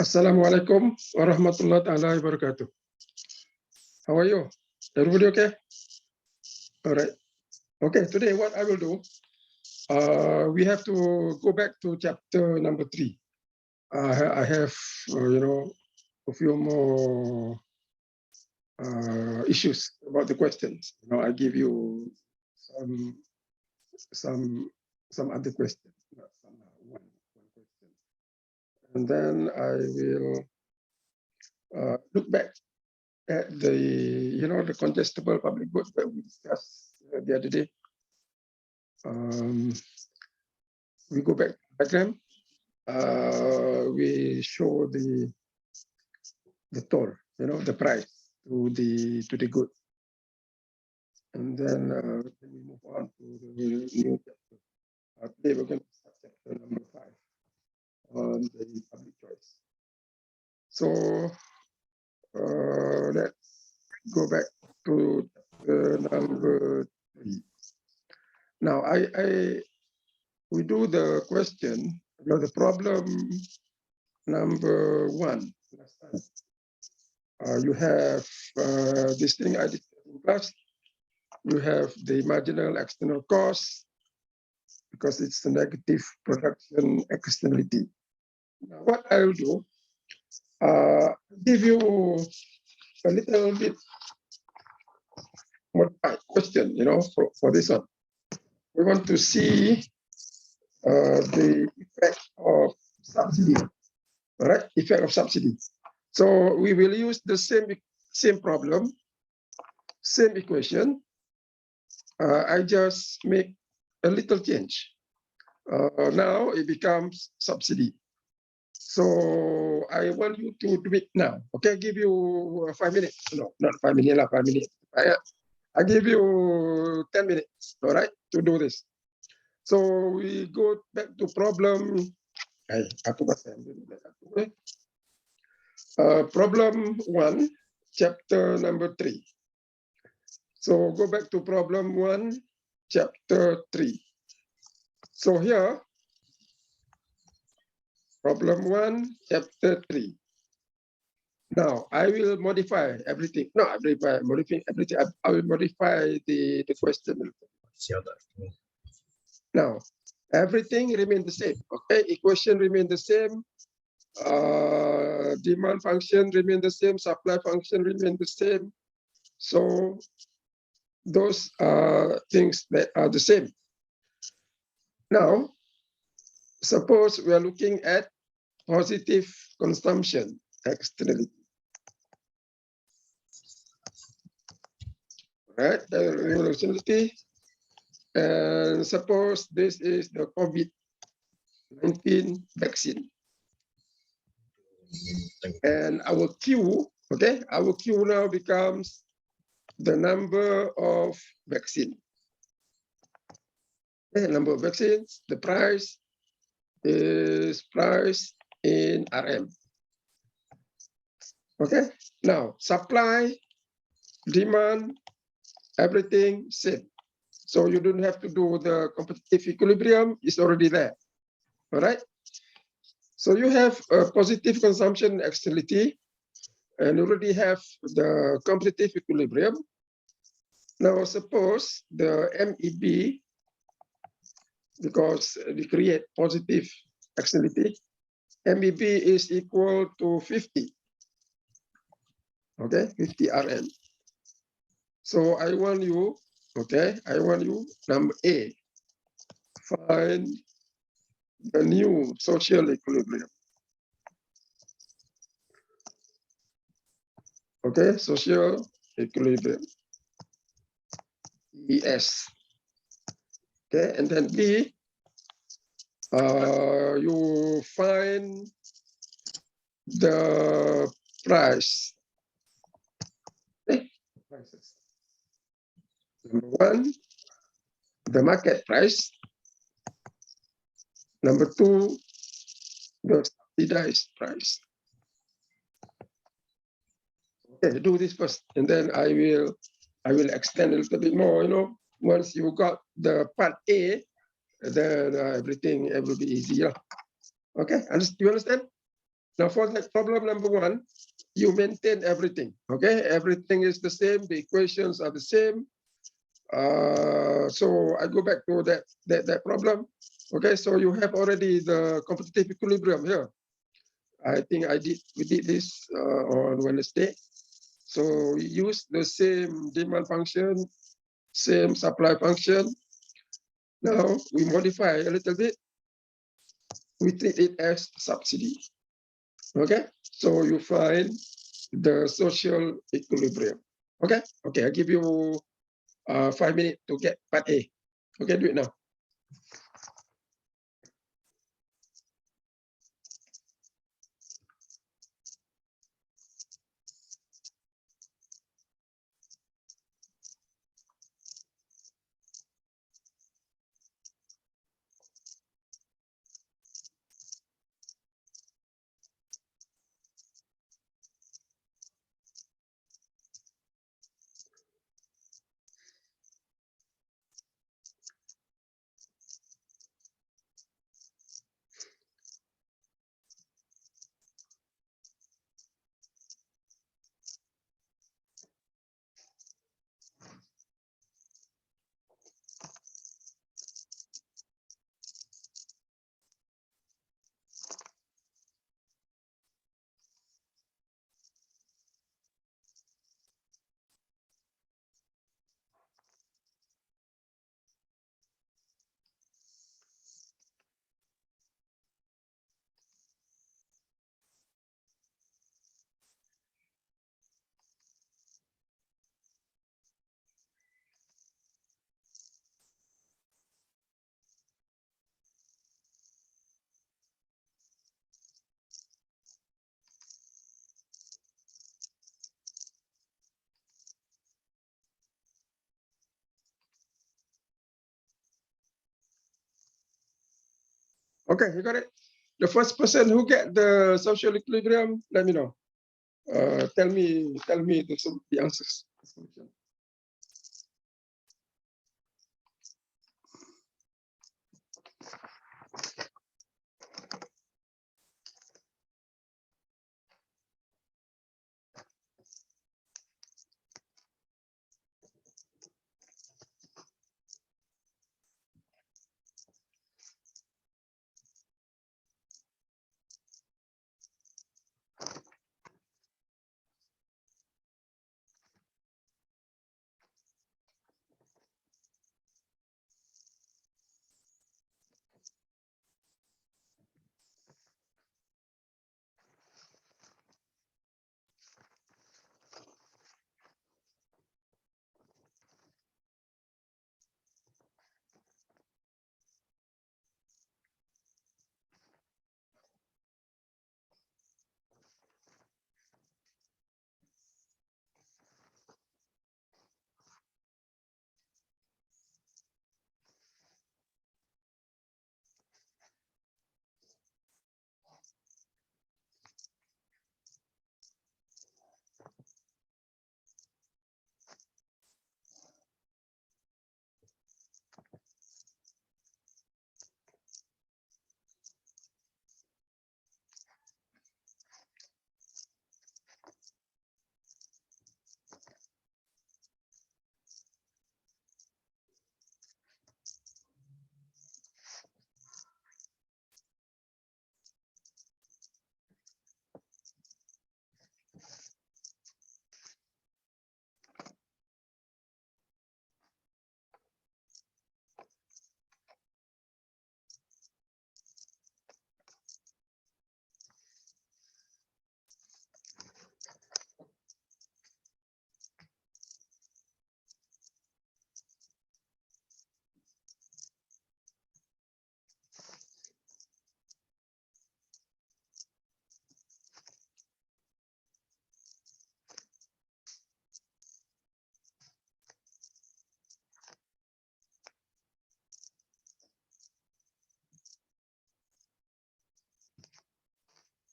Assalamualaikum warahmatullahi ta'ala wabarakatuh. How are you? Everybody okay? All right. Okay, today what I will do, we have to go back to chapter number 3. I have, a few more issues about the questions. I give you some other questions, not one question. And then I will look back at the contestable public goods that we discussed the other day. We go back to the diagram. We show the toll, the price to the good, and then we move on to the new chapter. Today we're going to start chapter number 5 on the public choice. So let's go back to chapter number 3. Now we do the question, the problem number 1. You have this thing I did in class. You have the marginal external cost because it's a negative production externality. Now, what I will do, give you a little bit more question, for this one. We want to see the effect of subsidy, all right? Effect of subsidy. So we will use the same problem, same equation. I just make a little change. Now it becomes subsidy. So I want you to do it now. Okay, I give you 5 minutes. No, not 5 minutes, 5 minutes. I give you 10 minutes, all right, to do this. So we go back to problem. Problem 1, chapter number 3. So go back to problem 1, chapter 3. So here, problem 1, chapter 3. Now I will modify everything. No, I will modify everything. I will modify the question. Now everything remain the same. Okay, equation remain the same. Demand function remain the same. Supply function remain the same. So those are things that are the same. Now, suppose we are looking at positive consumption externality. Right, the externality. And suppose this is the COVID-19 vaccine. And our Q, okay, our Q now becomes the number of vaccine. Okay, number of vaccines, the price is price in RM. Okay, now supply, demand, everything same. So you don't have to do the competitive equilibrium, it's already there. All right. So you have a positive consumption externality and you already have the competitive equilibrium. Now suppose the MEB, because we create positive externality, MEB is equal to 50. Okay, 50 RM. So I want you, number A, find the new social equilibrium. Okay, social equilibrium. ES. Okay, and then B, you find the price. Okay, prices. Number 1, the market price. Number 2, the subsidized price. Okay, do this first, and then I will extend a little bit more. Once you got the part A, then everything will be easier. Okay, do you understand? Now for that problem number one, you maintain everything, okay? Everything is the same, the equations are the same. So I go back to that problem. Okay, so you have already the competitive equilibrium here. I think we did this on Wednesday. So we use the same demand function, same supply function. Now we modify a little bit. We treat it as subsidy. Okay, so you find the social equilibrium. Okay, okay, I give you 5 minutes to get part A. Okay, do it now. Okay, you got it. The first person who get the social equilibrium, let me know. Tell me the answers.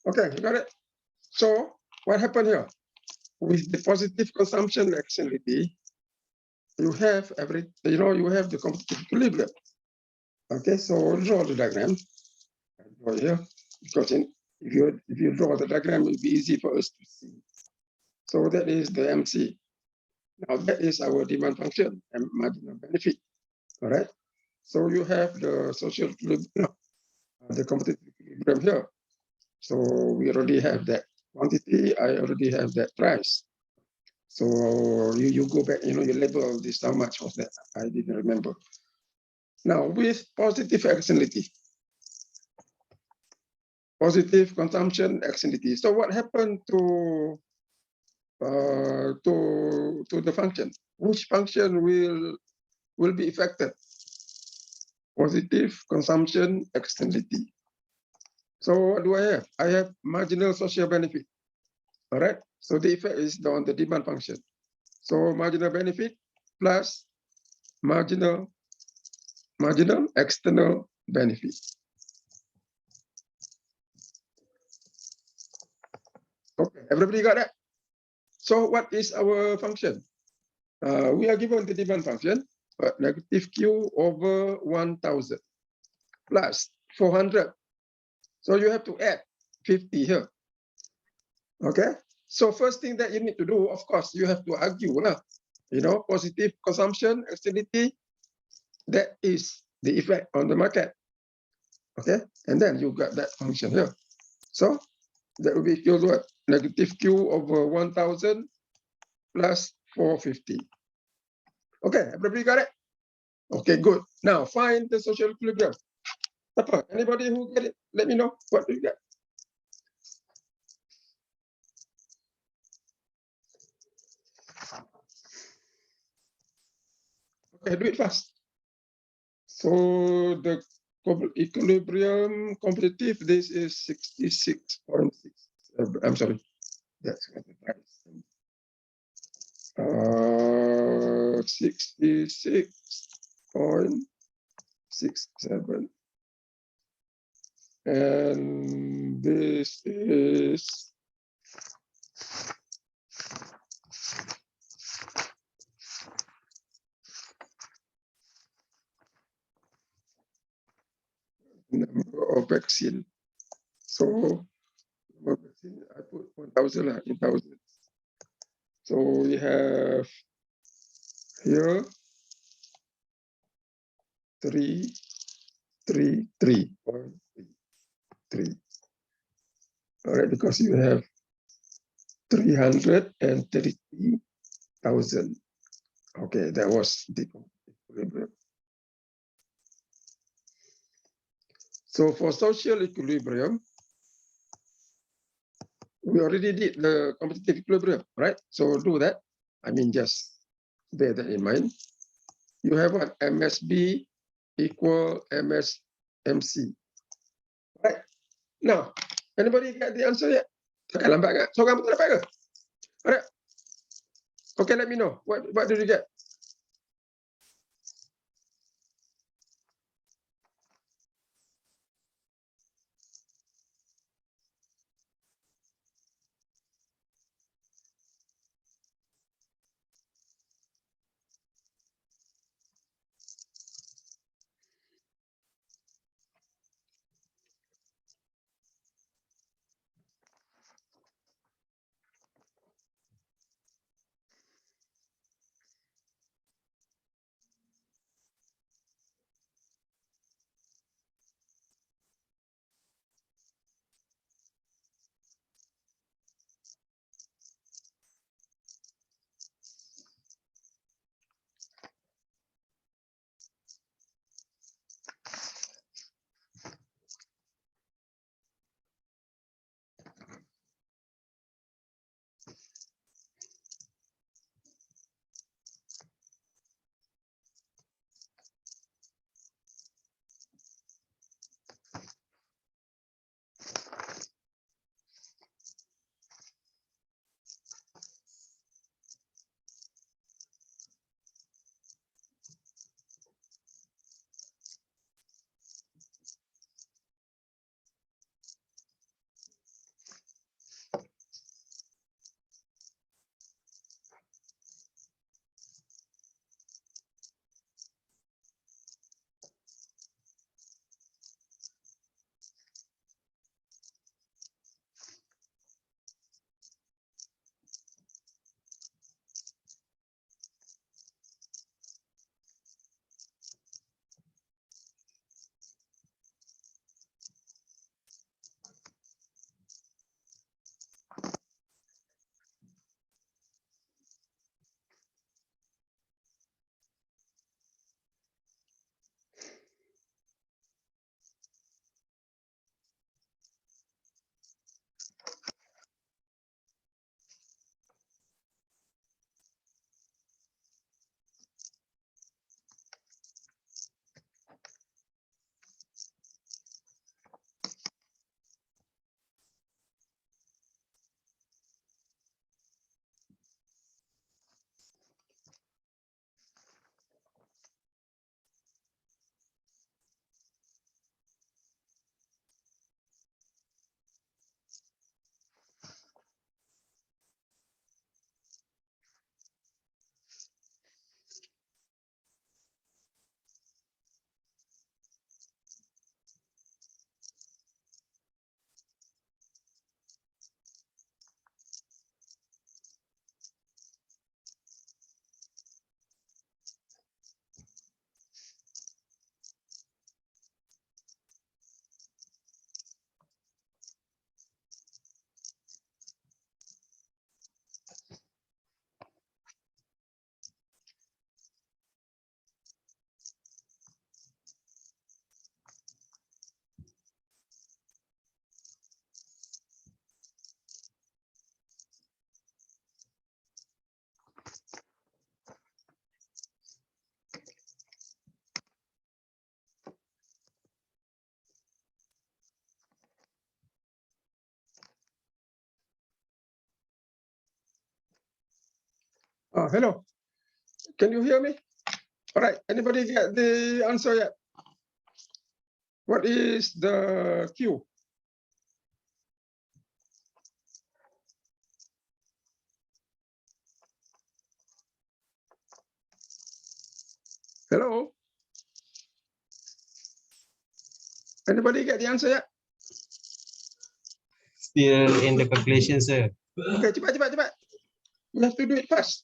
Okay, you got it. So what happened here? With the positive consumption activity, you have you have the competitive equilibrium. Okay, so draw the diagram. I draw here because If you draw the diagram, it will be easy for us to see. So that is the MC. Now that is our demand function and marginal benefit. All right. So you have the social equilibrium, the competitive equilibrium here. So we already have that quantity. I already have that price. So you go back, you label this, how much was that? I didn't remember. Now with positive externality, positive consumption externality. So what happened to the function? Which function will be affected? Positive consumption externality. So what do I have? I have marginal social benefit. All right. So the effect is on the demand function. So marginal benefit plus marginal external benefit. Okay, everybody got that? So what is our function? We are given the demand function, negative Q over 1000 plus 400. So you have to add 50 here. Okay, so first thing that you need to do, of course, you have to argue, positive consumption externality, that is the effect on the market. Okay, and then you got that function here. So that will be equal to what? Negative Q over 1000 plus 450. Okay, everybody got it? Okay, good. Now find the social equilibrium. Anybody who get it, let me know what you get. Okay, do it fast. So the equilibrium competitive, this is 66.6. I'm sorry, that's what the price. 66.67. And this is number of vaccine. So vaccine, I put 1,000 in thousands. So we have here 333.3. All right, because you have 333,000. Okay, that was the equilibrium. So for social equilibrium, we already did the competitive equilibrium, right? So do that. I mean, just bear that in mind. You have what? MSB equal MSMC. Right? Now, anybody get the answer yet? Okay, lambat kan? So kamu tak dapat ke? Alright. Okay, let me know. What did you get? Hello. Can you hear me? All right. Anybody get the answer yet? What is the Q? Hello. Anybody get the answer yet? Still in the calculation, sir. Okay, cepat. You have to do it fast.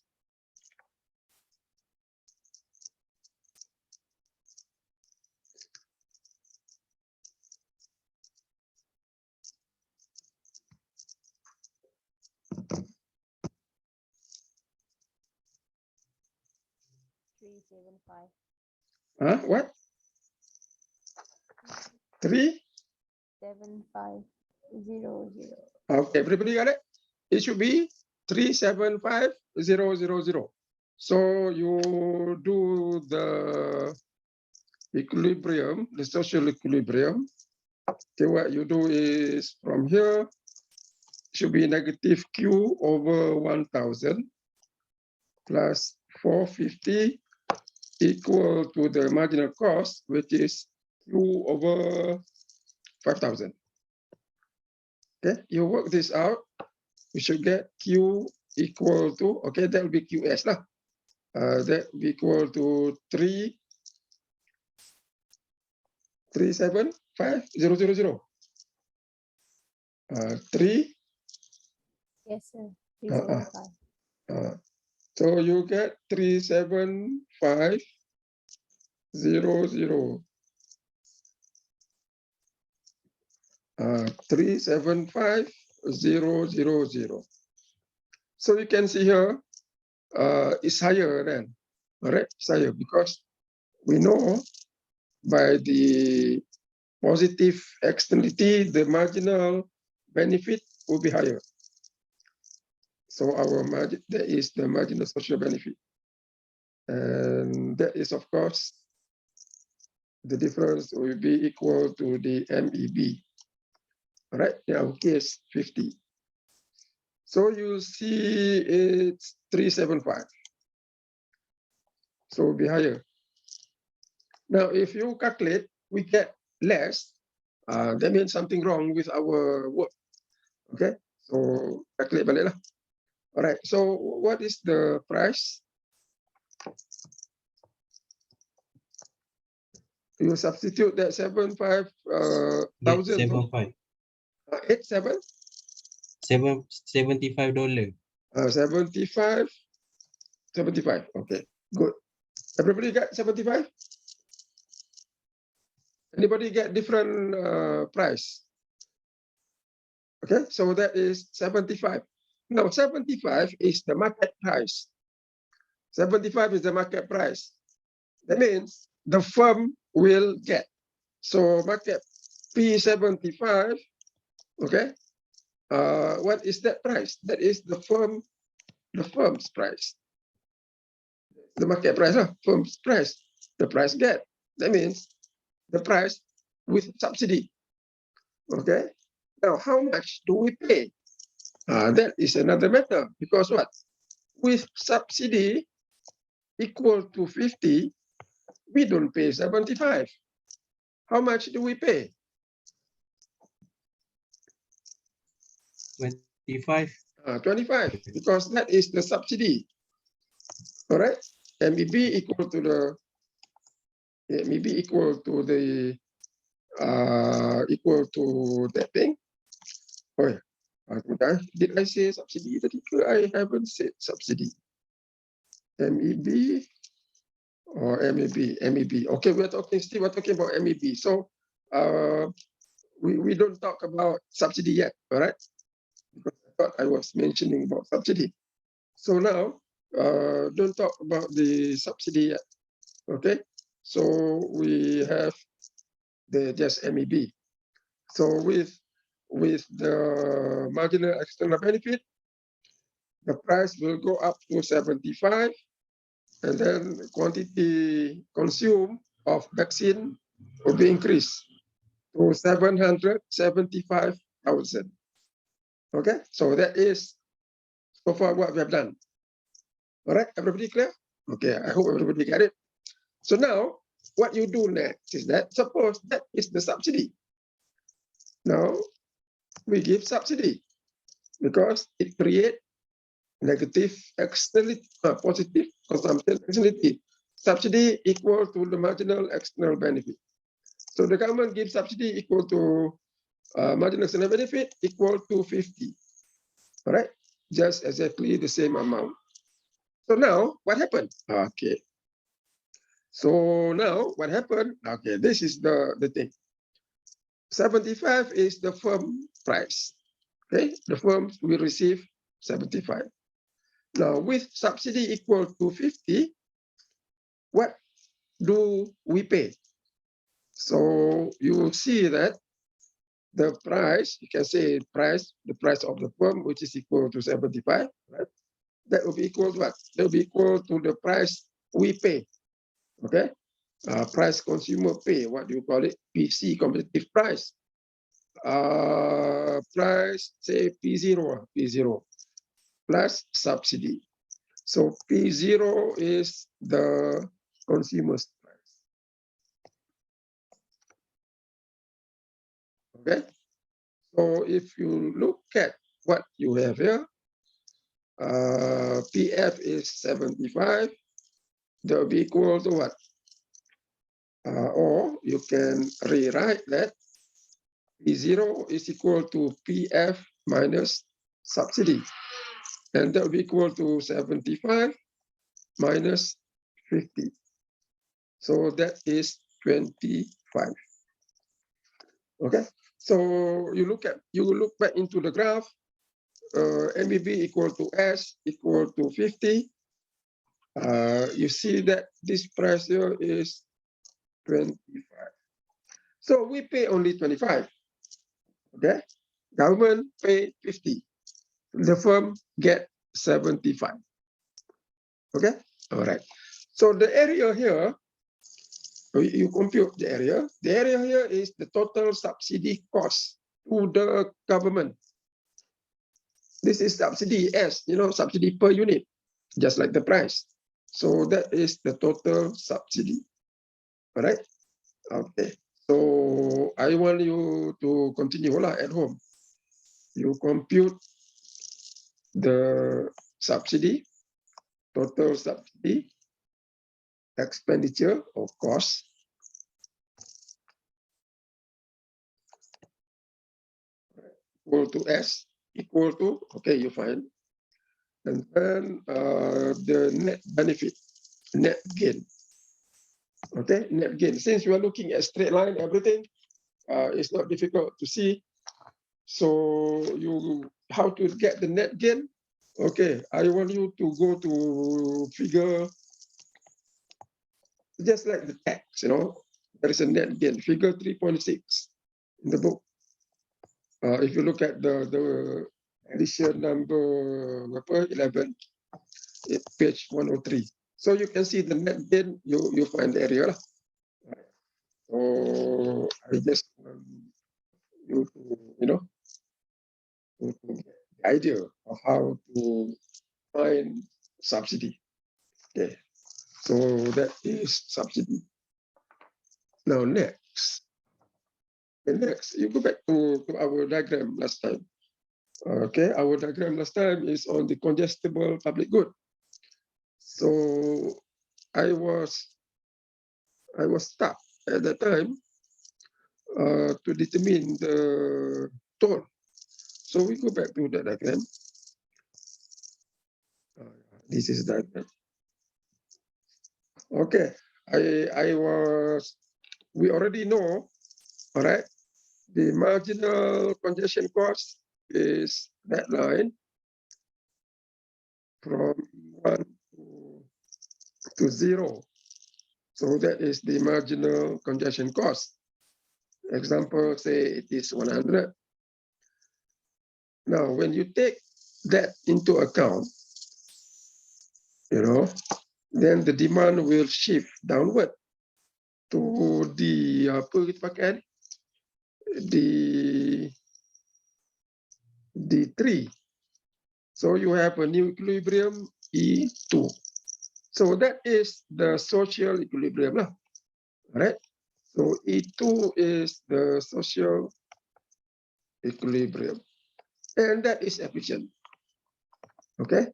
What? 7500. Okay, everybody got it? It should be 375000. So you do the equilibrium, the social equilibrium. Okay, what you do is from here, should be negative Q over 1000 plus 450 equal to the marginal cost, which is Q over 5000. Okay, you work this out, you should get Q equal to, okay, that will be QS lah. That will be equal to 3,75000. 3. Yes, sir. 375. So you get 37500. 375,000. So you can see here, it's higher than, all right, it's higher because we know by the positive externality, the marginal benefit will be higher. So our margin, that is the marginal social benefit. And that is, of course, the difference will be equal to the MEB. All right, in our case, 50. So you see it's 375. So it'll be higher. Now, if you calculate, we get less. That means something wrong with our work. Okay, so calculate balik lah. All right, so what is the price? You substitute that 75,000 75. 87. $75. 75. Okay, good. Everybody got 75? Anybody get different price? Okay, so that is 75. Now, 75 is the market price. 75 is the market price. That means the firm will get. So market P75, okay? What is that price? That is the firm's price. The market price, firm's price. The price get. That means the price with subsidy. Okay. Now, how much do we pay? That is another matter because what? With subsidy equal to 50, we don't pay 75. How much do we pay? 25. 25, because that is the subsidy. All right. MEB equal to the equal to that thing. Oh, yeah. Did I say subsidy? I haven't said subsidy. MEB or MEB? MEB. Okay, we're still talking about MEB. So we don't talk about subsidy yet, all right? Because I thought I was mentioning about subsidy. So now, don't talk about the subsidy yet, okay? So we have the just MEB. So with the marginal external benefit, the price will go up to 75, and then quantity consumed of vaccine will be increased to 775,000. Okay, so that is so far what we have done. All right, everybody clear? Okay, I hope everybody get it. So now, what you do next is that, suppose that is the subsidy. Now, we give subsidy because it creates negative externality, positive consumption externality. Subsidy equal to the marginal external benefit. So the government gives subsidy equal to marginal external benefit equal to 50. All right, just exactly the same amount. So now what happened? Okay. So now what happened? Okay, this is the thing. 75 is the firm price. Okay, the firms will receive 75. Now with subsidy equal to 50, what do we pay? So you will see that the price, you can say price, the price of the firm, which is equal to 75, right? That will be equal to what? That will be equal to the price we pay, okay? Price consumer pay, what do you call it? PC, competitive price. Price, say P0, P0, plus subsidy. So P0 is the consumer's price. Okay? So if you look at what you have here, PF is 75, that will be equal to what? Or you can rewrite that P0 is equal to PF minus subsidy. And that will be equal to 75 minus 50. So that is 25. Okay. So you look back into the graph, MBB equal to S equal to 50. You see that this price here is 25. So we pay only 25. Okay. Government pay 50. The firm get 75. Okay. All right. So the area here, you compute the area. The area here is the total subsidy cost to the government. This is subsidy S, subsidy per unit, just like the price. So that is the total subsidy. All right. Okay. So I want you to continue at home. You compute the subsidy, total subsidy, expenditure or cost, equal to S, equal to, okay, you find. And then the net benefit, net gain. Okay, net gain. Since you are looking at straight line, everything, it's not difficult to see. So how to get the net gain? Okay, I want you to go to figure, just like the tax, there is a net gain, figure 3.6 in the book. If you look at the edition number 11, page 103. So you can see the net gain, you find the area. So I just want you to, to get the idea of how to find subsidy. Okay, so that is subsidy. Now next, you go back to our diagram last time. Okay, our diagram last time is on the congestible public good. So I was stuck at that time to determine the tone. So we go back to the diagram. This is diagram. Okay, we already know, all right, the marginal congestion cost is that line from 1 to 0. So that is the marginal congestion cost. Example, say it is 100. Now, when you take that into account, then the demand will shift downward to the the 3. So you have a new equilibrium E2. So that is the social equilibrium. All right. So E2 is the social equilibrium. And that is efficient. Okay.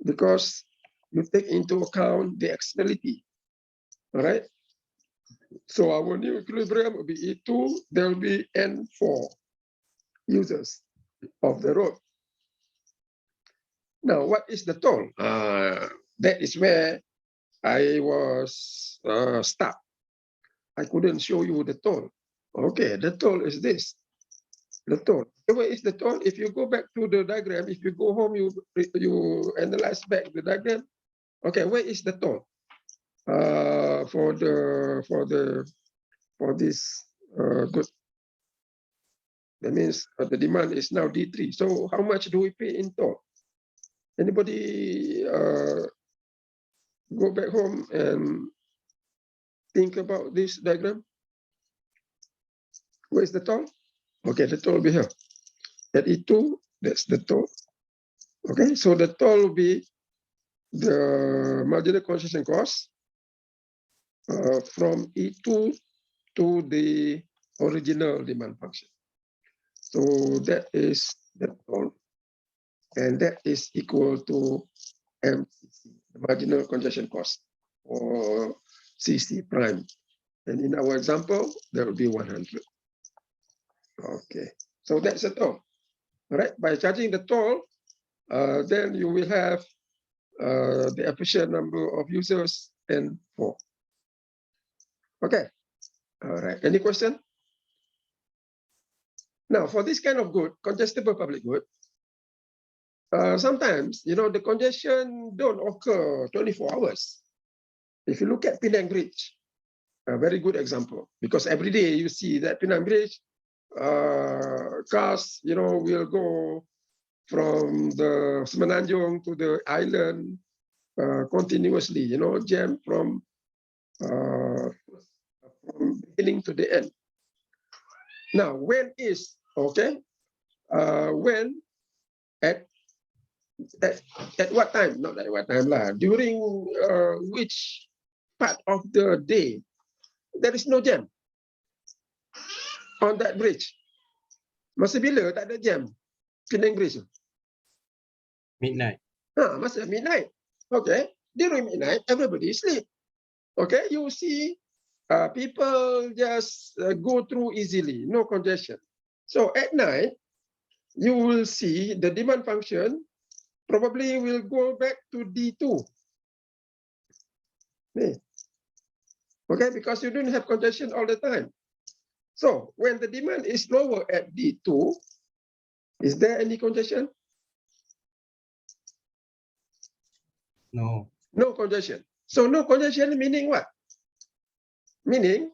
Because you take into account the externality. All right. So our new equilibrium will be E2. There will be N4 users of the road. Now, what is the toll? That is where I was stuck. I couldn't show you the toll. Okay, the toll is this. The toll. Where is the toll? If you go back to the diagram, if you go home, you analyze back the diagram. Okay, where is the toll? For this good. That means the demand is now D3. So how much do we pay in toll? Anybody go back home and think about this diagram? Where is the toll? Okay, the toll will be here. At E2, that's the toll. Okay, so the toll will be the marginal concession cost from E2 to the original demand function. So that is the toll. And that is equal to MCC, the marginal congestion cost, or CC prime. And in our example, there will be 100. Okay, so that's the toll. All right, by charging the toll, then you will have the efficient number of users N4. Okay, all right, any question? Now, for this kind of good, congestible public good, sometimes, the congestion don't occur 24 hours. If you look at Penang Bridge, a very good example, because every day you see that Penang Bridge, cars, will go from the Semenanjung to the island continuously, jam from beginning to the end. Now, when is, okay, when, at what time, not at what time, during which part of the day there is no jam on that bridge? Masa bila tak ada jam Penang Bridge? Midnight. Masa midnight. Okay, during midnight, everybody sleep. Okay, you see people just go through easily, no congestion. So at night, you will see the demand function probably will go back to D2. Okay, because you don't have congestion all the time. So when the demand is lower at D2, is there any congestion? No. No congestion. So no congestion meaning what? Meaning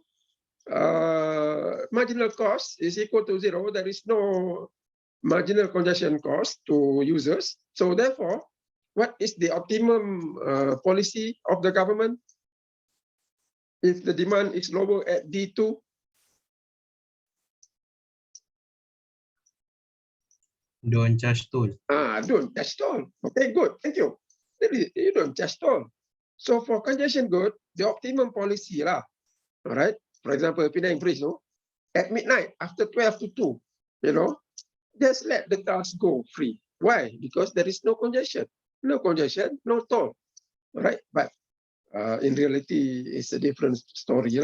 marginal cost is equal to 0. There is no marginal congestion cost to users. So therefore, what is the optimum policy of the government? If the demand is lower at D2, Don't charge toll. don't charge toll. Okay, good. Thank you. You don't charge toll. So for congestion good, the optimum policy all right. For example, Penang Bridge, at midnight after 12 to 2, just let the cars go free. Why? Because there is no congestion. No congestion, no toll. All right. But in reality, it's a different story,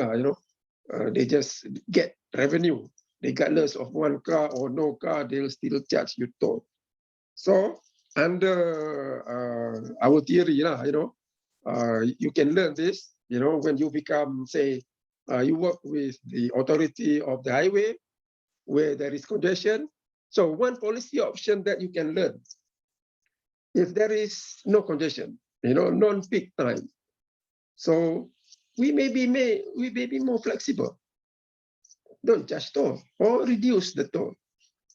they just get revenue. Regardless of one car or no car, they'll still charge you toll. So under our theory, you can learn this, when you become, say, you work with the authority of the highway where there is congestion. So one policy option that you can learn, if there is no congestion, non-peak time. So we may be more flexible. Don't charge toll or reduce the toll.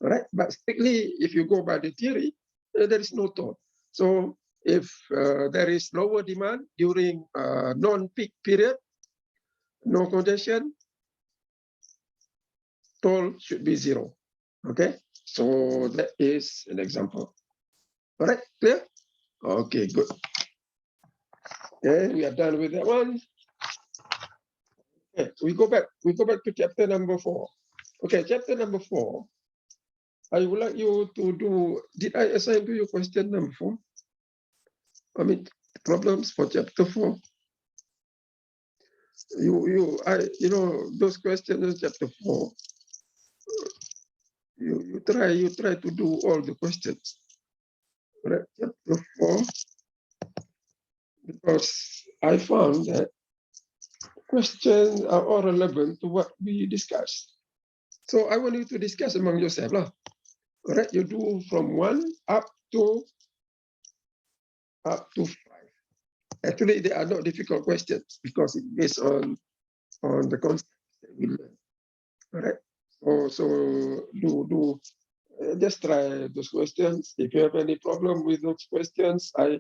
All right, but strictly, if you go by the theory, there is no toll. So if there is lower demand during non-peak period, no congestion, toll should be 0. Okay, so that is an example. All right, clear? Okay, good. Okay, we are done with that one. Okay, we go back to chapter number 4. Okay, chapter number 4. I would like you to do, did I assign to you question number 4? I mean, problems for chapter 4. You know, those questions in chapter 4, you try to do all the questions. Right? Chapter 4, because I found that questions are all relevant to what we discussed. So I want you to discuss among yourself. All right, you do from 1 up to 5. Actually, they are not difficult questions because it's based on the concept that we learn. All right. So just try those questions. If you have any problem with those questions, I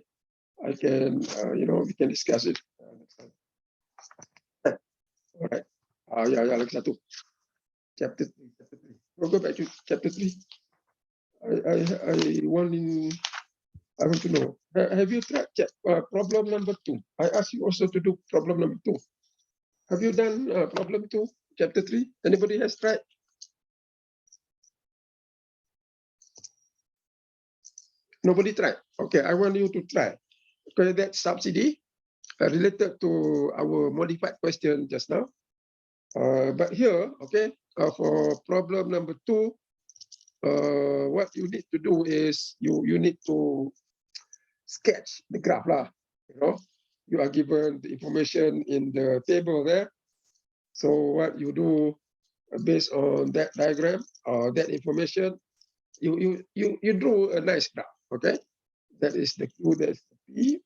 can we can discuss it next time. All right. Yeah, lagi satu. Chapter 3. We'll go back to chapter 3. I want to know. Have you tried problem number 2? I asked you also to do problem number 2. Have you done problem 2, chapter 3? Anybody has tried? Nobody tried. Okay, I want you to try. Okay, that subsidy related to our modified question just now. But here, okay, for problem number 2, what you need to do is you need to sketch the graph lah. You are given the information in the table there. So what you do based on that diagram or that information, you drew a nice graph. Okay, that is the Q, that's the P.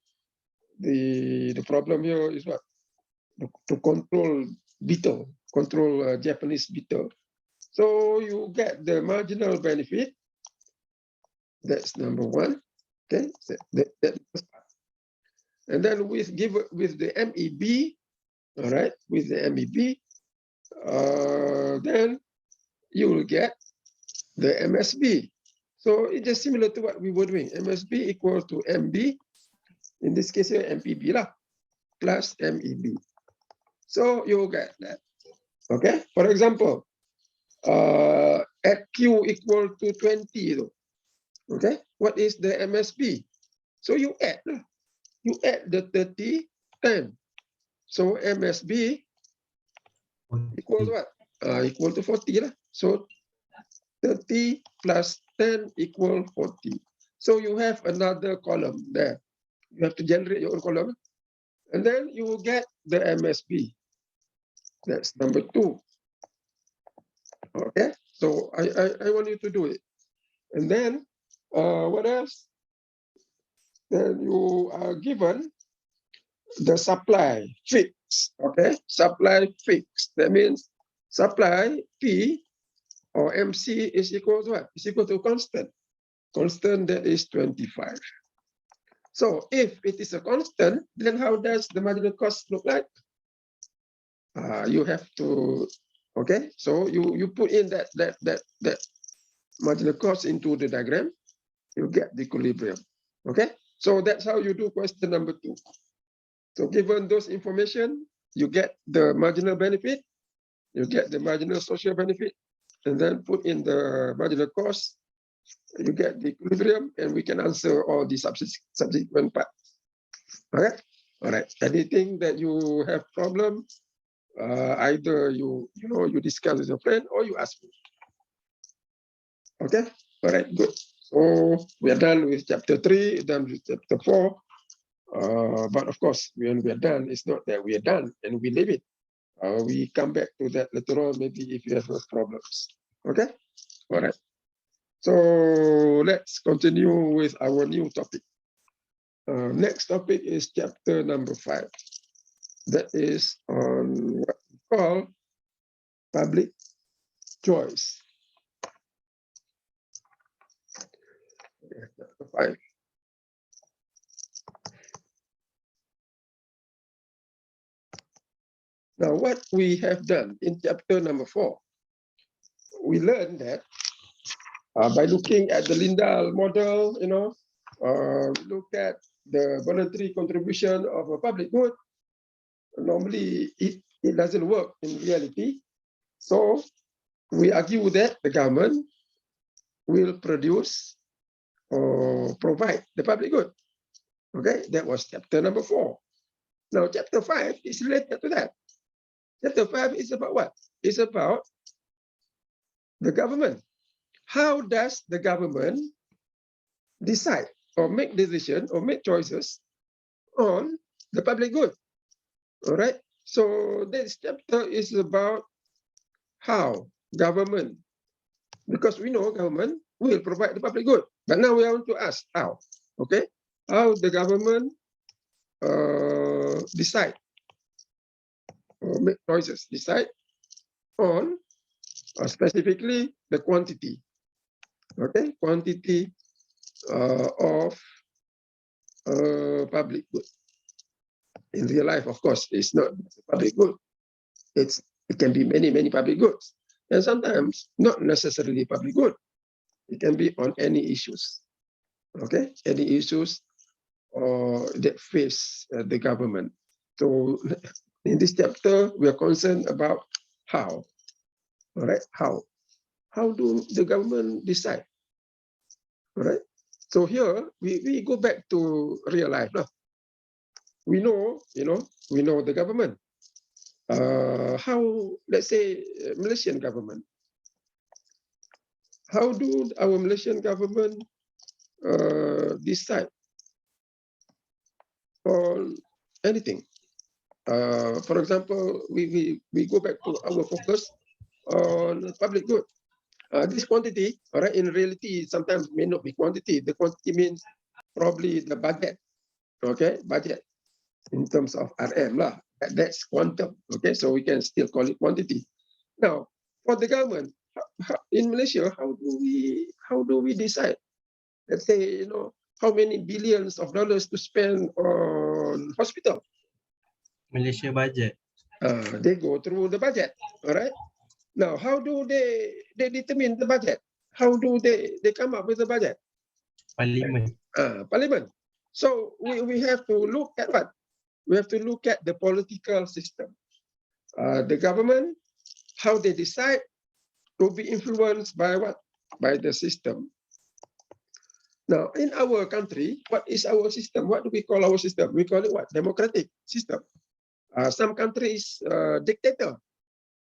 The problem here is what? To control beetle, control Japanese beetle. So you get the marginal benefit. That's number 1. Okay, that and then with the MEB, all right, with the MEB, then you will get the MSB. So it's just similar to what we were doing. MSB equal to MB. In this case here, MPB lah, plus MEB. So you get that. Okay. For example, at Q equal to 20, okay, what is the MSB? So you add the 30, 10. So MSB equals what? Equal to 40 lah. So 30 plus 10 equal 40. So you have another column there. You have to generate your own column. And then you will get the MSB. That's number 2. Okay, so I want you to do it. And then what else? Then you are given the supply fixed. Okay, supply fixed. That means supply P or MC is equal to what? Is equal to constant. Constant, that is 25. So if it is a constant, then how does the marginal cost look like? You have to, okay, so you put in that marginal cost into the diagram, you get the equilibrium. Okay, so that's how you do question number 2. So given those information, you get the marginal benefit, you get the marginal social benefit, and then put in the marginal cost, you get the equilibrium, and we can answer all the subsequent parts. Okay, all right. Anything that you have problem, either you discuss with your friend or you ask me. Okay, all right, good. So we are done with chapter 3, done with chapter 4. But of course, when we are done, it's not that we are done and we leave it. We come back to that later on, maybe if you have those problems. Okay, all right. So let's continue with our new topic. Next topic is chapter number 5. That is on what we call public choice. Chapter 5. Now, what we have done in chapter number 4, we learned that by looking at the Lindahl model, look at the voluntary contribution of a public good, normally it doesn't work in reality. So we argue that the government will produce or provide the public good. Okay, that was chapter number 4. Now, chapter 5 is related to that. Chapter 5 is about what? It's about the government. How does the government decide or make decisions or make choices on the public good? All right. So this chapter is about how government, because we know government will provide the public good, but now we want to ask how. Okay, how the government decide or make choices, decide on specifically the quantity. Okay, quantity of public good. In real life, of course, it's not public good. It can be many public goods, and sometimes not necessarily public good. It can be on any issues. Okay, any issues that face the government. So in this chapter, we are concerned about how. All right, how do the government decide? All right. So here we go back to real life. No? We know, we know the government. How, let's say, Malaysian government. How do our Malaysian government decide on anything? For example, we go back to our focus on public good. This quantity, all right, in reality, sometimes may not be quantity. The quantity means probably the budget, okay, budget in terms of RM lah. That's quantum, okay, so we can still call it quantity. Now, for the government, in Malaysia, how do we decide? Let's say, how many billions of dollars to spend on hospital? Malaysia budget. They go through the budget, all right? Now, how do they determine the budget? How do they come up with the budget? Parliament. Parliament. So we have to look at what? We have to look at the political system. The government, how they decide to be influenced by what? By the system. Now, in our country, what is our system? What do we call our system? We call it what? Democratic system. Some countries, dictator.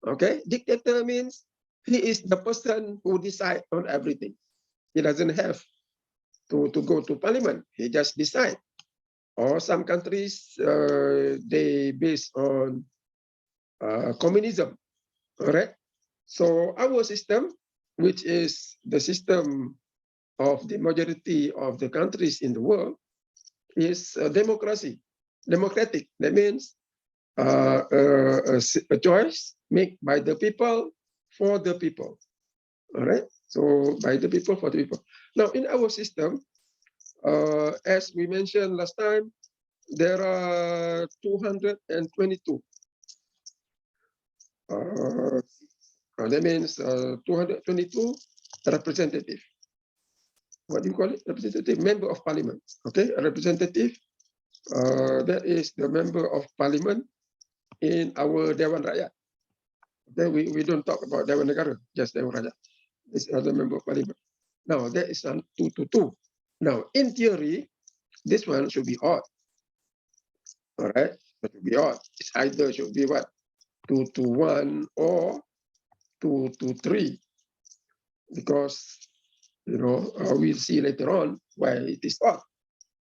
Okay, dictator means he is the person who decides on everything. He doesn't have to go to parliament. He just decide. Or some countries, they based on communism. All right. So our system, which is the system of the majority of the countries in the world, is democracy, democratic. That means a choice made by the people for the people. All right. So by the people for the people. Now in our system, as we mentioned last time, there are 222. That means 222 representative. What do you call it? Representative, member of parliament. Okay, a representative. That is the member of parliament in our Dewan Rakyat. Okay, we don't talk about Dewan Negara, just Dewan Rakyat. This other member of parliament. Now that is 222. Now in theory, this one should be odd. All right, it should be odd. It's either should be what? 221 or 223, because we'll see later on why it is odd.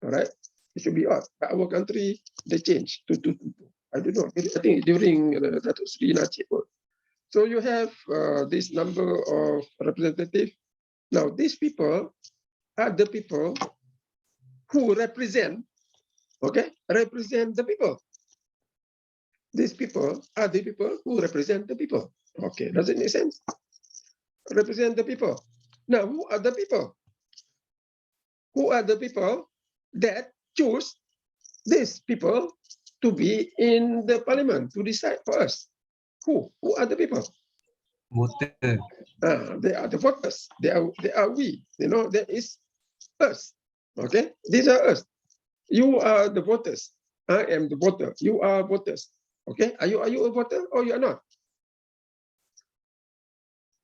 All right, it should be odd. But our country, they change to 222. I don't know. I think during Datuk Sri Najib. So you have this number of representatives. Now these people are the people who represent, represent the people. These people are the people who represent the people. Okay, does it make sense? Represent the people. Now, who are the people? Who are the people that choose these people to be in the parliament to decide for us? Who are the people? Voter. They are the voters. They are we. That is us. Okay, these are us. You are the voters. I am the voter. You are voters. Okay? Are you a voter or you are not?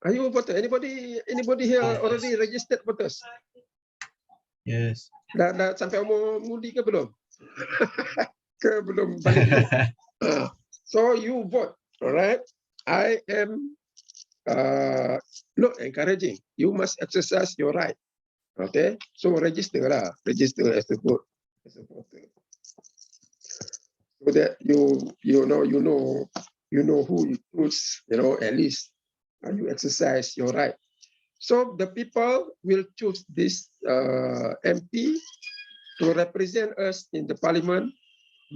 Are you a voter? Anybody here already registered voters? Yes. Dah sampai umur mudi ke belum? Ke belum balik belum? So you vote, alright? I am not encouraging. You must exercise your right. Okay, so register lah, register as a vote, as a voter, so that you know who's at least you exercise your right. So the people will choose this MP to represent us in the parliament.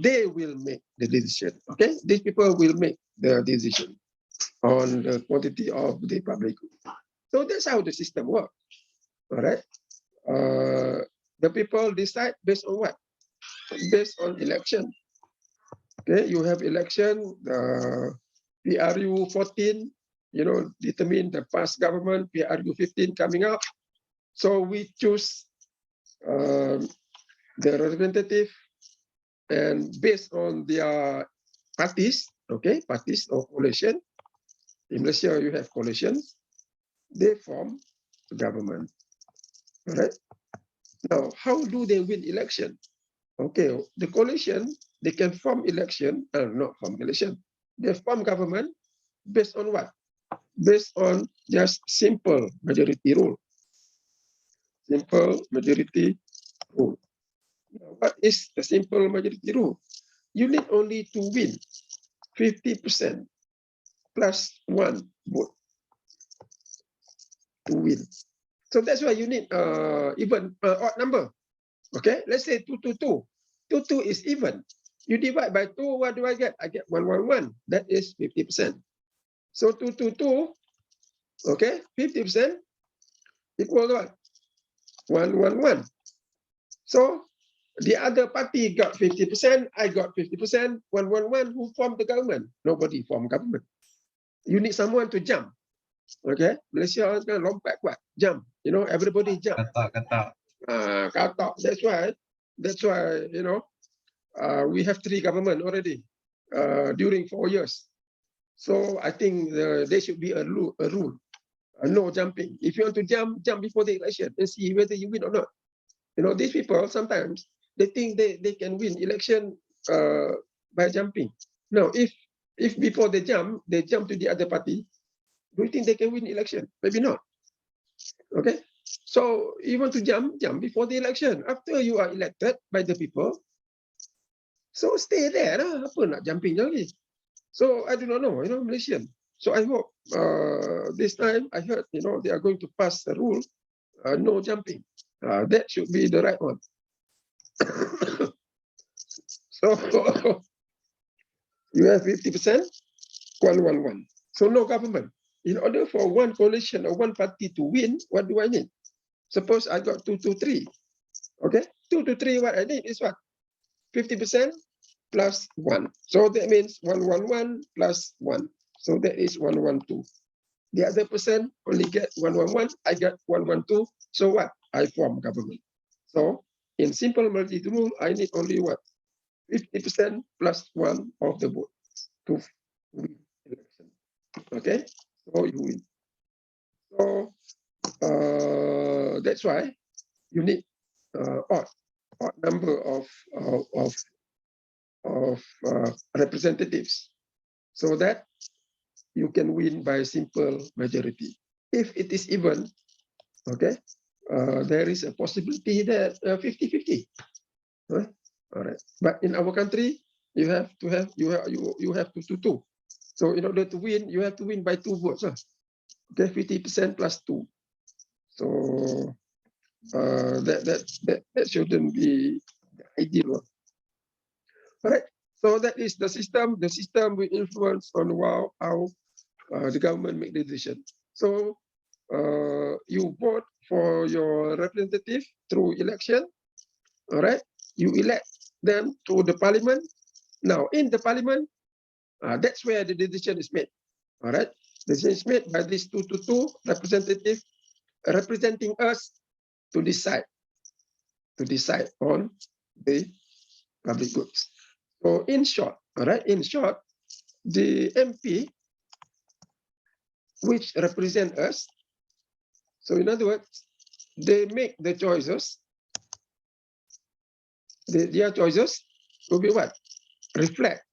They will make the decision. Okay, these people will make the decision on the quantity of the public. So that's how the system works. All right. The people decide based on what? Based on election. Okay, you have election, PRU 14, determine the past government, PRU 15 coming up. So we choose the representative, and based on their parties, okay, parties or coalition. In Malaysia, you have coalitions. They form the government. All right. Now, how do they win election? Okay, the coalition, they can form election, not form election. They form government based on what? Based on just simple majority rule. Simple majority rule. Now, what is the simple majority rule? You need only to win 50% plus 1 vote to win. So that's why you need even odd number. Okay, let's say 222. 22 is even. You divide by 2, what do I get? I get 111. That is 50%. So 222, okay, 50% equal to what? 111. So the other party got 50%, I got 50%, 111. Who formed the government? Nobody formed government. You need someone to jump. Okay, Malaysia is going to lompat kuat, jump. Everybody jump. Katak. Katak. That's why, we have 3 government already during 4 years. So I think there should be a rule, no jumping. If you want to jump before the election and see whether you win or not. These people sometimes they think they can win election by jumping. No, if before they jump to the other party, do you think they can win election? Maybe not. Okay. So you want to jump before the election. After you are elected by the people, so stay there lah. Apa nak jumping lagi? So I do not know, Malaysian. So I hope this time I heard, they are going to pass a rule, no jumping. That should be the right one. So you have 50%, 111. So no government. In order for one coalition or one party to win, what do I need? Suppose I got 223. Okay, 223. What I need is what? 50% plus 1. So that means 111 plus 1. So that is 112. The other person only get 111. I get 112. So what? I form government. So in simple majority rule, I need only what? 50% plus 1 of the vote to win election. Okay, so you win. So that's why you need odd number of representatives, so that you can win by simple majority. If it is even, okay, there is a possibility that 50-50. Right? All right. But in our country, you have to 2-2. So in order to win, you have to win by 2 votes. Okay, 50% plus 2. So that shouldn't be the ideal one. All right. So that is the system. The system will influence on how the government make the decision. So you vote for your representative through election. All right. You elect them to the parliament. Now in the parliament, that's where the decision is made. All right. The decision is made by these 2-2 representatives representing us to decide on the public goods. So in short, all right, in short, the MP, which represent us, so in other words, they make the choices. Their choices will be what? Reflect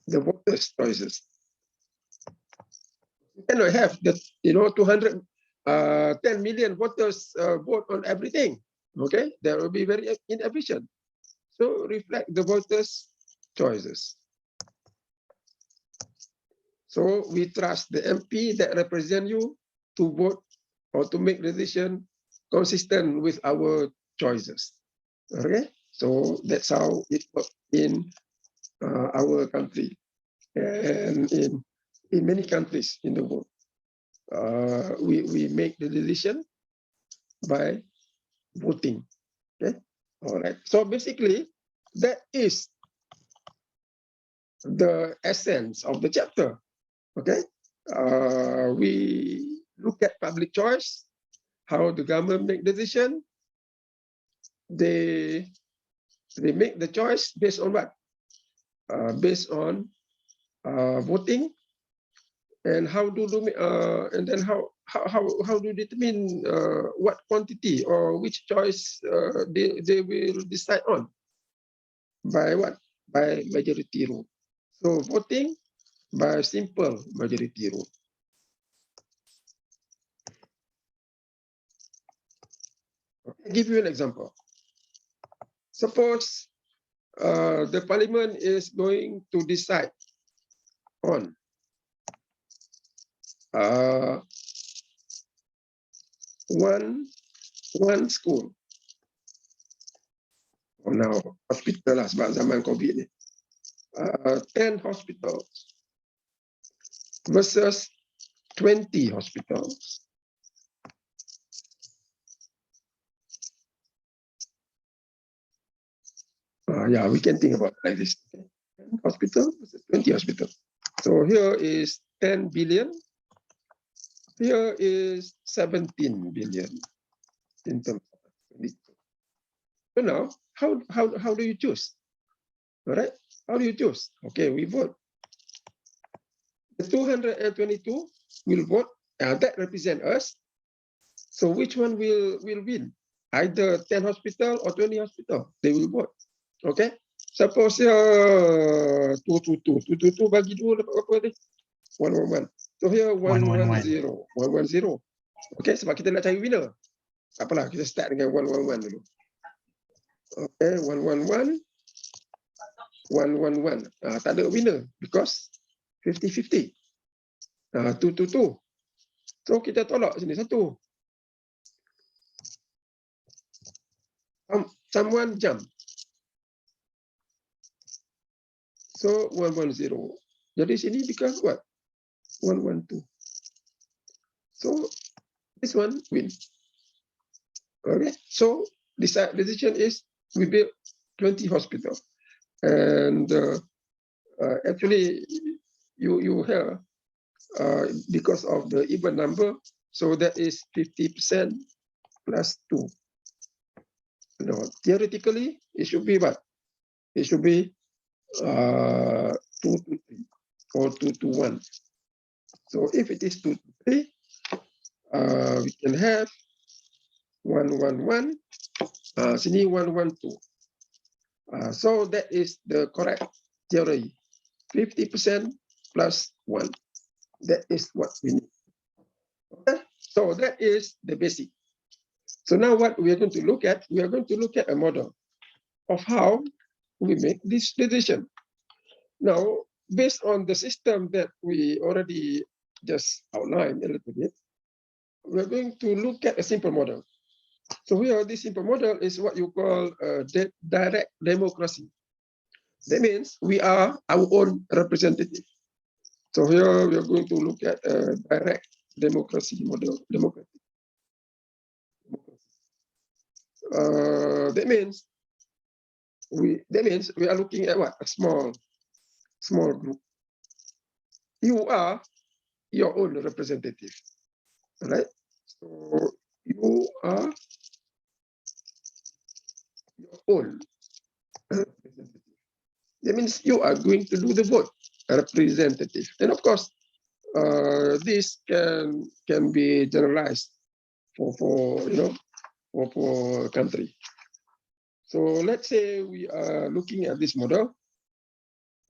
the voters' choices. You cannot have the 10 million voters vote on everything. Okay, that will be very inefficient. So reflect the voters' choices. So we trust the MP that represent you to vote or to make decision consistent with our choices. Okay, so that's how it works in our country and in many countries in the world. We make the decision by voting. Okay, all right. So basically, that is the essence of the chapter. Okay, we look at public choice, how the government make decision. They make the choice based on what? Based on voting, and how do and then how do determine what quantity or which choice they will decide on? By what? By majority rule. So voting by simple majority rule. I'll give you an example. Suppose the parliament is going to decide on one school. Or now hospital lah sebab zaman COVID ni. 10 hospitals versus 20 hospitals. Yeah, we can think about it like this. 10 hospital versus 20 hospital. So here is 10 billion. Here is 17 billion in terms of expenditure. So now, how do you choose? All right, how do you choose? Okay, we vote. The 222 will vote, that represent us. So which one will win? Either 10 hospital or 20 hospital, they will vote. Okay, suppose 222 bagi 2 dapat berapa ni? 111. So here 110. 110. Okay, sebab kita nak cari winner. Tak apalah, kita start dengan 111 dulu. Okay, 111. 111. Tak ada winner because 50-50. 222. So kita tolak sini satu. Someone jump. So 110. Jadi sini become what? 112. So this one win. Okay. So this decision is we build 20 hospitals, and actually you have because of the even number, so that is 50% plus 2. No, theoretically it should be what? It should be 2 to 3 or 2 to 1. So if it is 2 to 3, we can have 111. Sini 112. So that is the correct theory. 50% plus 1. That is what we need. Okay? So that is the basic. So now what we are going to look at, we are going to look at a model of how we make this decision. Now, based on the system that we already just outlined a little bit, we're going to look at a simple model. So here, this simple model is what you call direct democracy. That means we are our own representative. So here we are going to look at a direct democracy model. That means we are looking at what? A small group. You are your own representative, right? So you are your own That means you are going to do the vote, representative. And of course, this can be generalized for for country. So let's say we are looking at this model.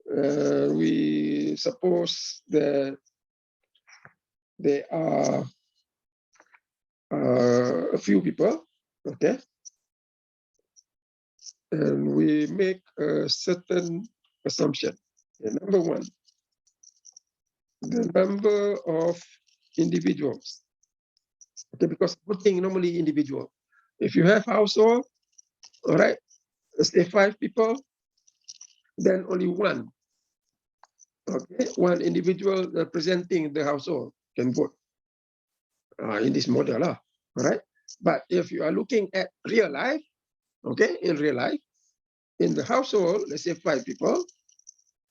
We suppose that there are a few people, okay, and we make a certain assumption. Okay, number one, the number of individuals. Okay, because voting normally individual. If you have household, all right, let's say 5 people, then only one. Okay, one individual representing the household can vote in this model, all right. But if you are looking at real life, okay, in real life, in the household, let's say 5 people,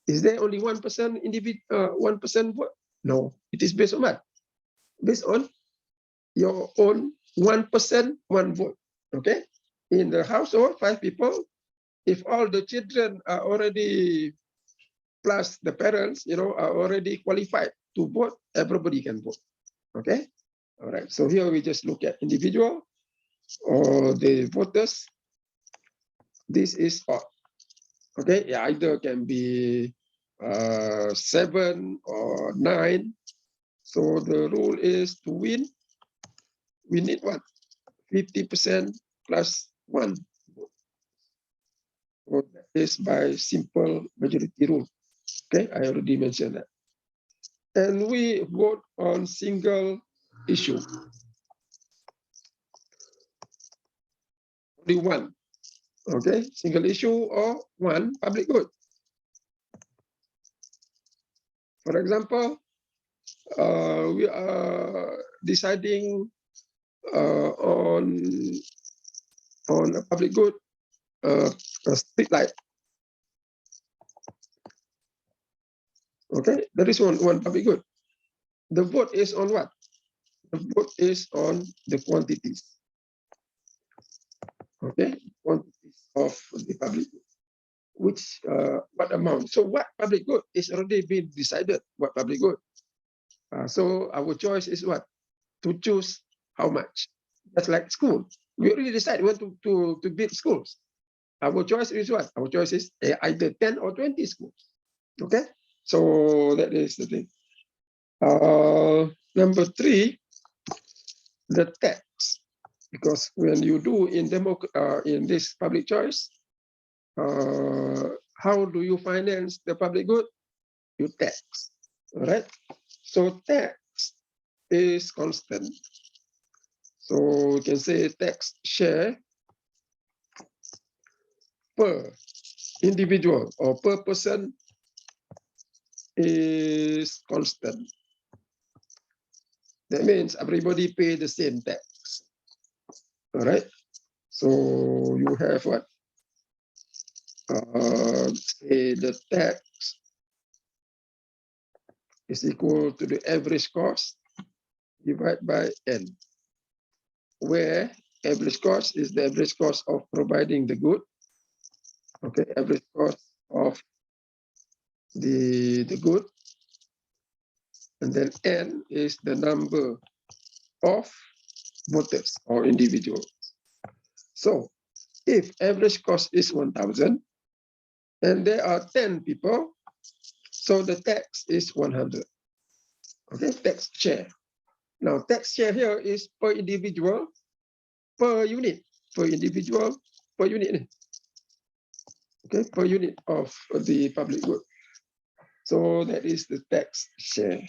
is there only 1% individual, 1% vote? No, it is based on what? Based on your own 1%, one vote. Okay, in the household, 5 people. If all the children are already plus the parents, are already qualified to vote, everybody can vote. Okay, all right. So here we just look at individual or the voters. This is odd. Okay, yeah, either can be 7 or 9. So the rule is to win, we need what? 50% plus 1. So that is by simple majority rule. Okay, I already mentioned that. And we vote on single issue. Only one. Okay, single issue or one public good. For example, we are deciding on a public good, a street light. Okay, there is one public good. The vote is on what? The vote is on the quantities. Okay, quantities of the public good. Which what amount? So what public good is already been decided. What public good? So our choice is what? To choose how much. That's like school. We already decide we want to build schools. Our choice is what? Our choice is either 10 or 20 schools. Okay, so that is the thing. Number 3, the tax. Because when you do in this public choice, how do you finance the public good? You tax. All right. So tax is constant. So we can say tax share per individual or per person is constant. That means everybody pay the same tax. All right. So you have what? Say the tax is equal to the average cost divided by n, where average cost is the average cost of providing the good. Okay, average cost of the good, and then n is the number of voters or individuals. So if average cost is 1,000 and there are 10 people, so the tax is 100. Okay, tax share. Now tax share here is per individual, per unit, per individual, per unit. Okay, per unit of the public good. So that is the tax share.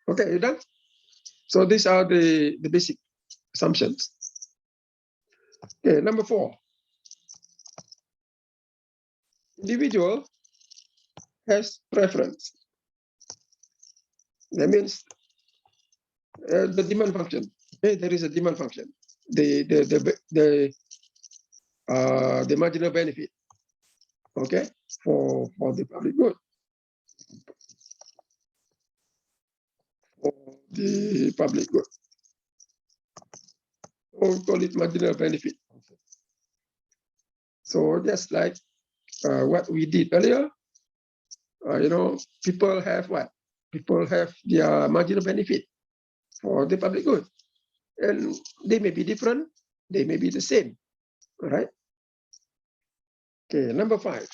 Okay, you done? So these are the basic assumptions. Okay, number 4. Individual has preference. That means the demand function. Okay, there is a demand function. The marginal benefit. Okay, for the public good. For the public good. Or we call it marginal benefit. So just like what we did earlier, people have what? People have their marginal benefit for the public good. And they may be different, they may be the same, all right? Okay, number 5.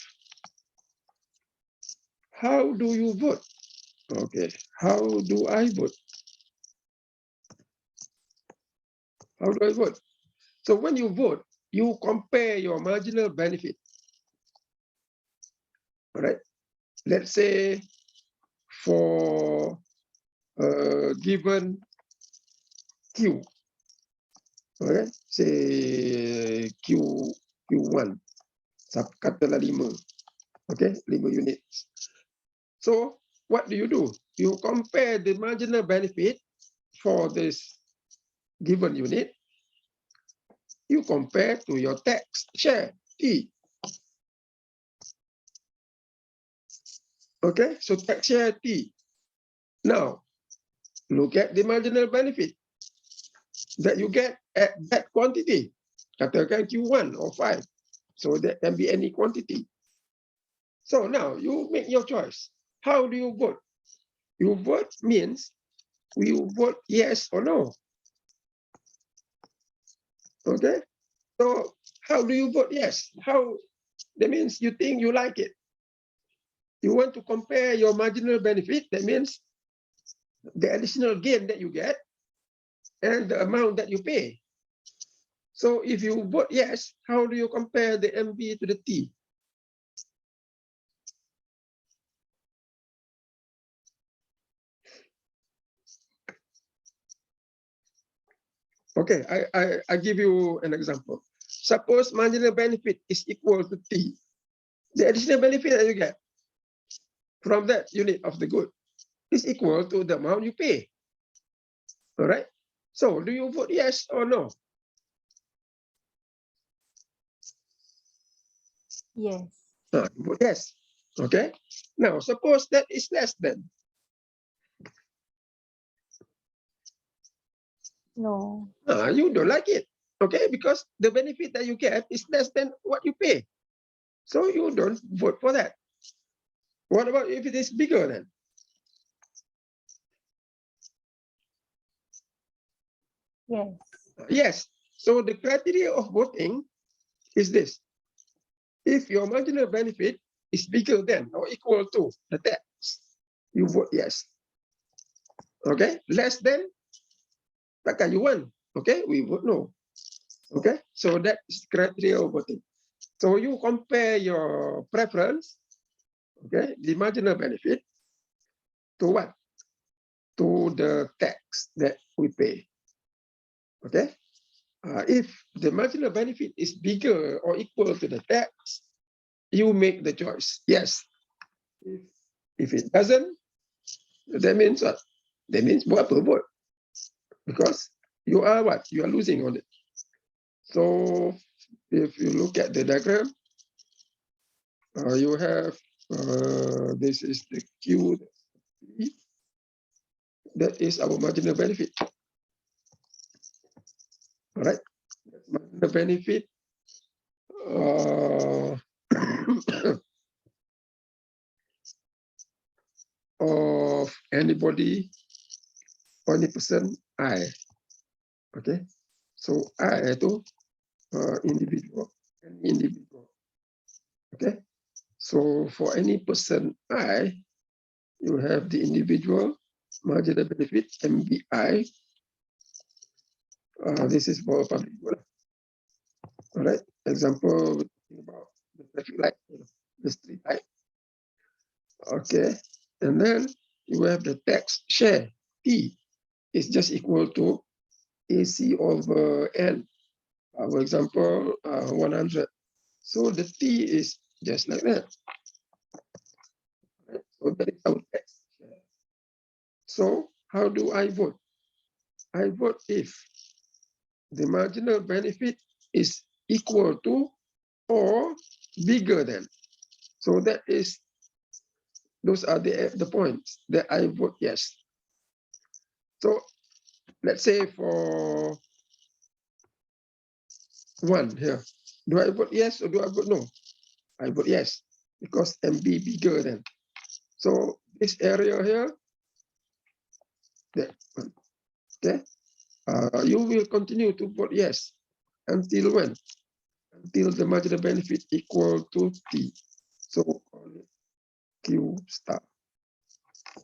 How do you vote? Okay, how do I vote? How do I vote? So when you vote, you compare your marginal benefit, all right? Let's say for a given Q, all right? Say Q1, katalah 5, okay? 5 units. So what do? You compare the marginal benefit for this given unit. You compare to your tax share, T. Okay, so tax share T. Now, look at the marginal benefit that you get at that quantity. Katakan Q1 or 5. So that can be any quantity. So now you make your choice. How do you vote? You vote means you vote yes or no. Okay, so how do you vote yes? How? That means you think you like it. You want to compare your marginal benefit. That means the additional gain that you get and the amount that you pay. So if you vote yes, how do you compare the MB to the T? Okay, I give you an example. Suppose marginal benefit is equal to T. The additional benefit that you get from that unit of the good is equal to the amount you pay. All right. So do you vote yes or no? Yes. Vote yes. Okay. Now suppose that is less than. No. You don't like it. Okay, because the benefit that you get is less than what you pay. So you don't vote for that. What about if it is bigger then? Yes. Yes. So the criteria of voting is this. If your marginal benefit is bigger than or equal to the tax, you vote yes. Okay, less than, takkan you want. Okay, we vote no. Okay, so that is criteria of voting. So you compare your preference, okay, the marginal benefit to what? To the tax that we pay. Okay, if the marginal benefit is bigger or equal to the tax, you make the choice. Yes. If it doesn't, that means what? That means buat apa vote? Because you are what? You are losing on it. So if you look at the diagram, you have this is the Q. That is our marginal benefit. All right, marginal benefit of anybody, any person I. Okay, so I itu individual, any individual. Okay, so for any person I, you have the individual marginal benefit MBI. This is for public good. All right, example about the traffic light, the street light. Okay, and then you have the tax share T is just equal to AC over N. For example, 100. So the T is just like that. Right? So that is our tax share. So how do I vote? I vote if the marginal benefit is equal to or bigger than. So that is, those are the points that I vote yes. So let's say for 1 here, do I vote yes or do I vote no? I vote yes because MB bigger than. So this area here, that one, okay, you will continue to vote yes until when? Until the marginal benefit equal to T. So call it Q star.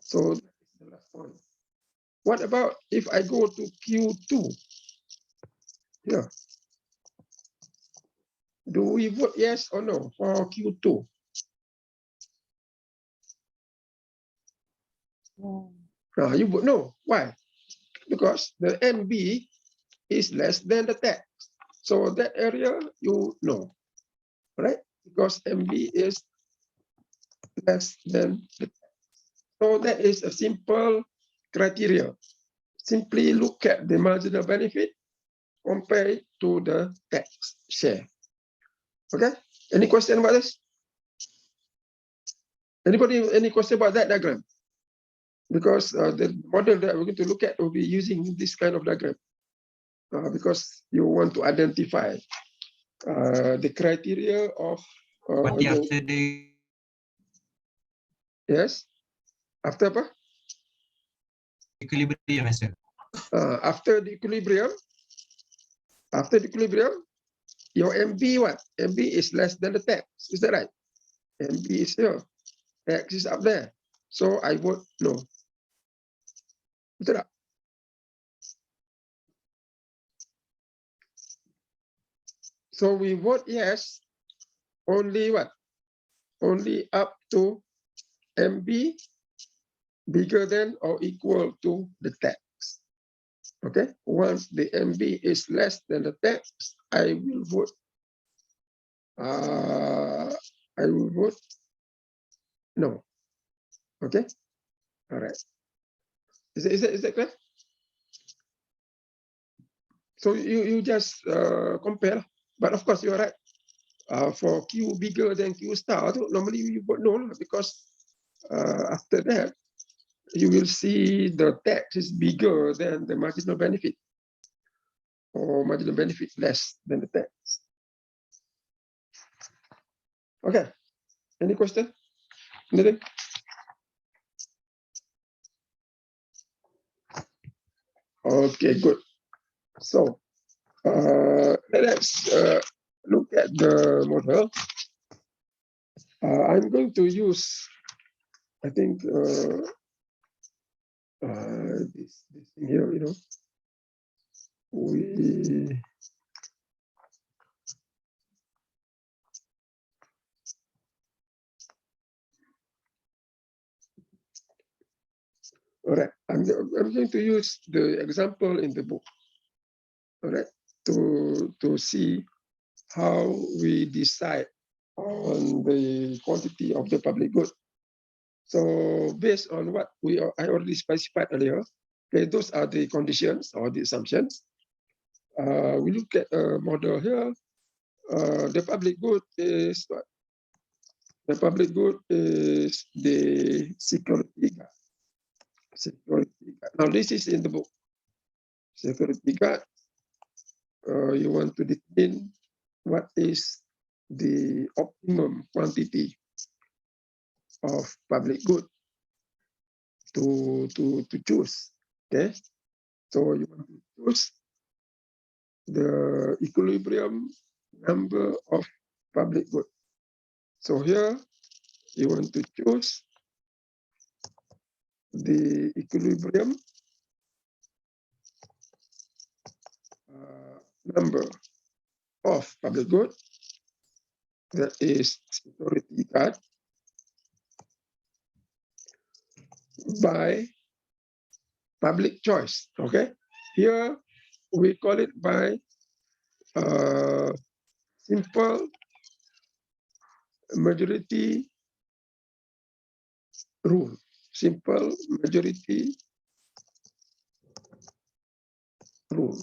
So that is the last one. What about if I go to Q2? Here. Do we vote yes or no for Q2? No. You vote no. Why? Because the NB is less than the tax. So that area you know, right? Because MB is less than the tax. So that is a simple criteria. Simply look at the marginal benefit compared to the tax share. Okay? Any question about this? Anybody, any question about that diagram? Because the model that we're going to look at will be using this kind of diagram. Because you want to identify the criteria of But after the yes, after apa? equilibrium, sir. After the equilibrium, your MB what? MB is less than the tax. Is that right? MB is here. Tax is up there. So I vote no. Betul tak? So we vote yes only what? Only up to MB bigger than or equal to the tax. Okay, once the MB is less than the tax, I will vote. I will vote no. Okay, all right. Is that clear? So you just compare, but of course you're right. For Q bigger than Q star, normally you vote no because after that you will see the tax is bigger than the marginal benefit, or marginal benefit less than the tax. Okay, any question? Anything? Okay, good. So let's look at the model. I'm going to use, I think, this thing here, we all right. I'm going to use the example in the book, all right, to see how we decide on the quantity of the public good. So based on what I already specified earlier, okay, those are the conditions or the assumptions. We look at a model here. The public good is what? The public good is the security guard. Security guard. Now this is in the book. Security guard. You want to determine what is the optimum quantity of public good to choose. Okay, so you want to choose the equilibrium number of public good. So here you want to choose the equilibrium number of public good, that is security guard, by public choice. Okay, here we call it by simple majority rule. Simple majority rule.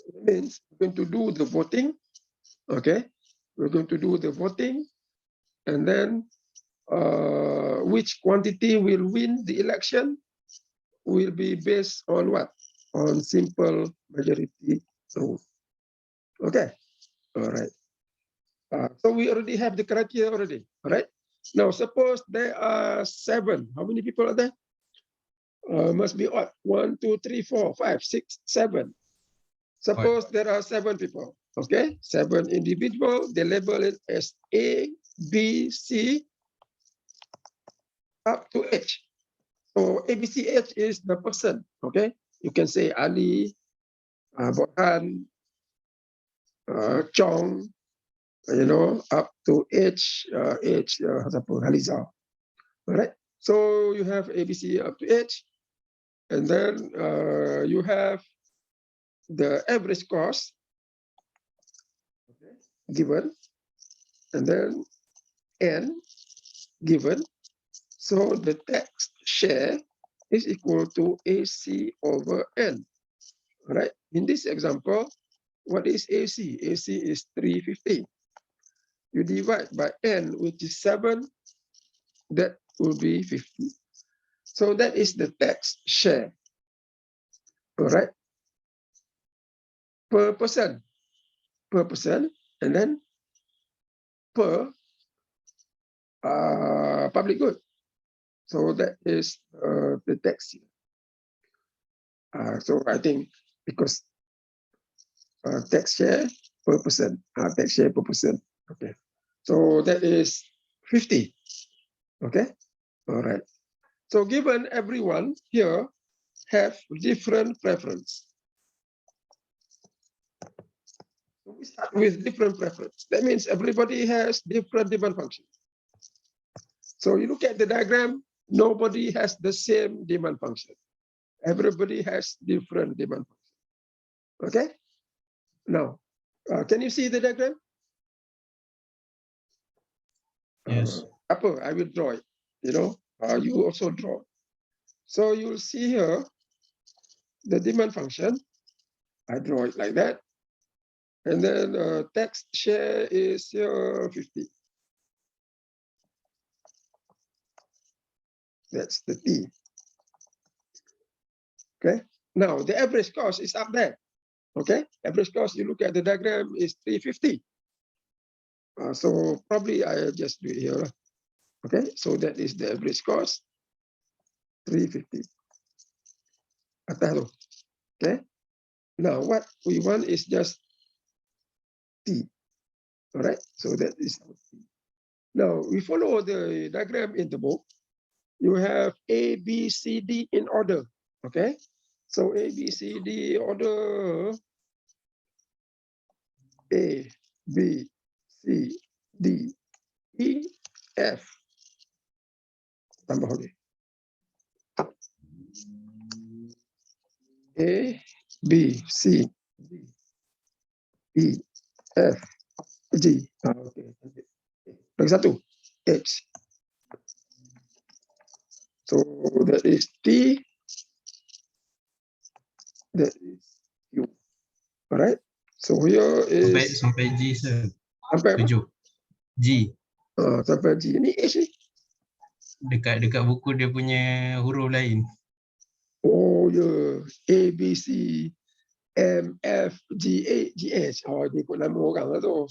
It means we're going to do the voting. Okay, we're going to do the voting, and then which quantity will win the election? will be based on what? On simple majority rule. Okay, all right. So we already have the criteria already, all right? Now, suppose there are 7. How many people are there? Must be odd. 1, 2, 3, 4, 5, 6, 7. Suppose there are 7 people, okay? 7 individuals, they label it as A, B, C, up to H. So A, B, C, H is the person, okay? You can say Ali, Bohan, Chong, up to H, Haliza. All right. So you have ABC up to H, and then you have the average cost given, and then N given. So the tax share is equal to AC over N. All right. In this example, what is AC? AC is 350. You divide by N, which is 7, that will be 50. So that is the tax share. All right. Per person, and then per public good. So that is the tax here. So I think because tax share per person, tax share per person. Okay. So that is 50. Okay. All right. So given everyone here have different preference. So we start with different preference. That means everybody has different demand function. So you look at the diagram, nobody has the same demand function. Everybody has different demand function. Okay? Now, can you see the diagram? Yes. Upper, I will draw it. You also draw. So you'll see here the demand function. I draw it like that. And then tax share is here 50. That's the T. Okay. Now the average cost is up there. Okay. Average cost, you look at the diagram, is 350. So probably I just do it here. Okay. So that is the average cost, 350. Okay. Now what we want is just T. All right. So that is T. Now we follow the diagram in the book. You have A, B, C, D in order. Okay. So A, B, C, D order. A, B, C, D, E, F. Tambah lagi. A, B, C, D, E, F, G. Okay. Lagi satu, H. So that is T. That is Q. Alright. So here is Sampai G, sir. sampai apa? 7. G. Sampai G. Ini H ni. Dekat buku dia punya huruf lain. Oh ya, A, B, C, M, F, G, A, G, H. Oh, dia ikut nama orang lah tu.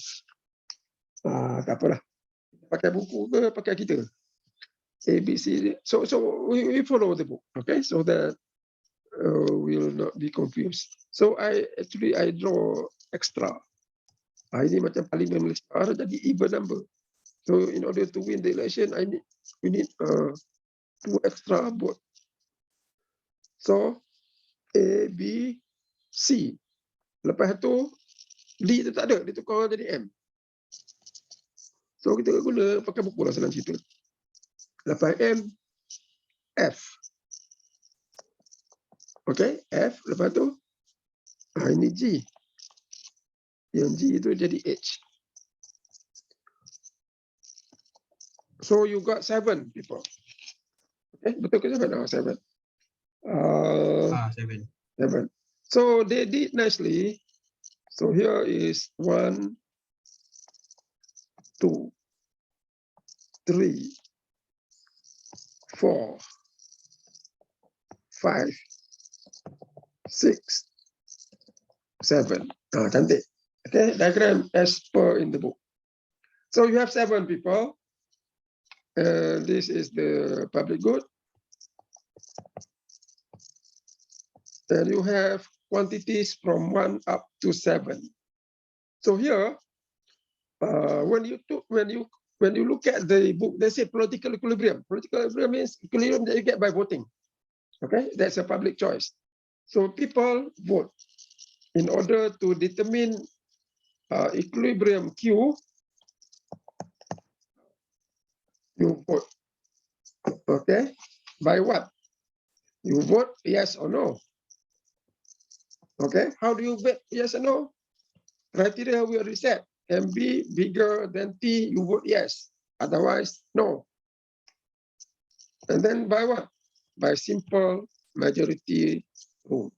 Tak apalah. Pakai buku ke pakai kita? A, B, C. So we follow the book, okay? So that will not be confused. So I draw extra. Ini macam parlimen Malaysia jadi even number. So in order to win the election, we need 2 extra vote. So A, B, C. Lepas tu D tu tak ada, dia tukar jadi M. So kita guna pakai buku lah senang cerita. Lepas M, F. Okay, F. Lepas tu ini G. Yang G itu jadi H. So you got 7 people. Okay, betul ke 7? 7. 7. 7. So they did nicely. So here is 1, 2, 3, 4, 5, 6, 7. Cantik. Okay, diagram as per in the book. So you have 7 people. This is the public good. And you have quantities from 1 up to 7. So here, when you look at the book, they say political equilibrium. Political equilibrium means equilibrium that you get by voting. Okay, that's a public choice. So people vote in order to determine equilibrium Q. You vote. Okay, by what? You vote yes or no. Okay, how do you vote yes or no? Criteria we already said. MB bigger than T, you vote yes. Otherwise, no. And then by what? By simple majority rule.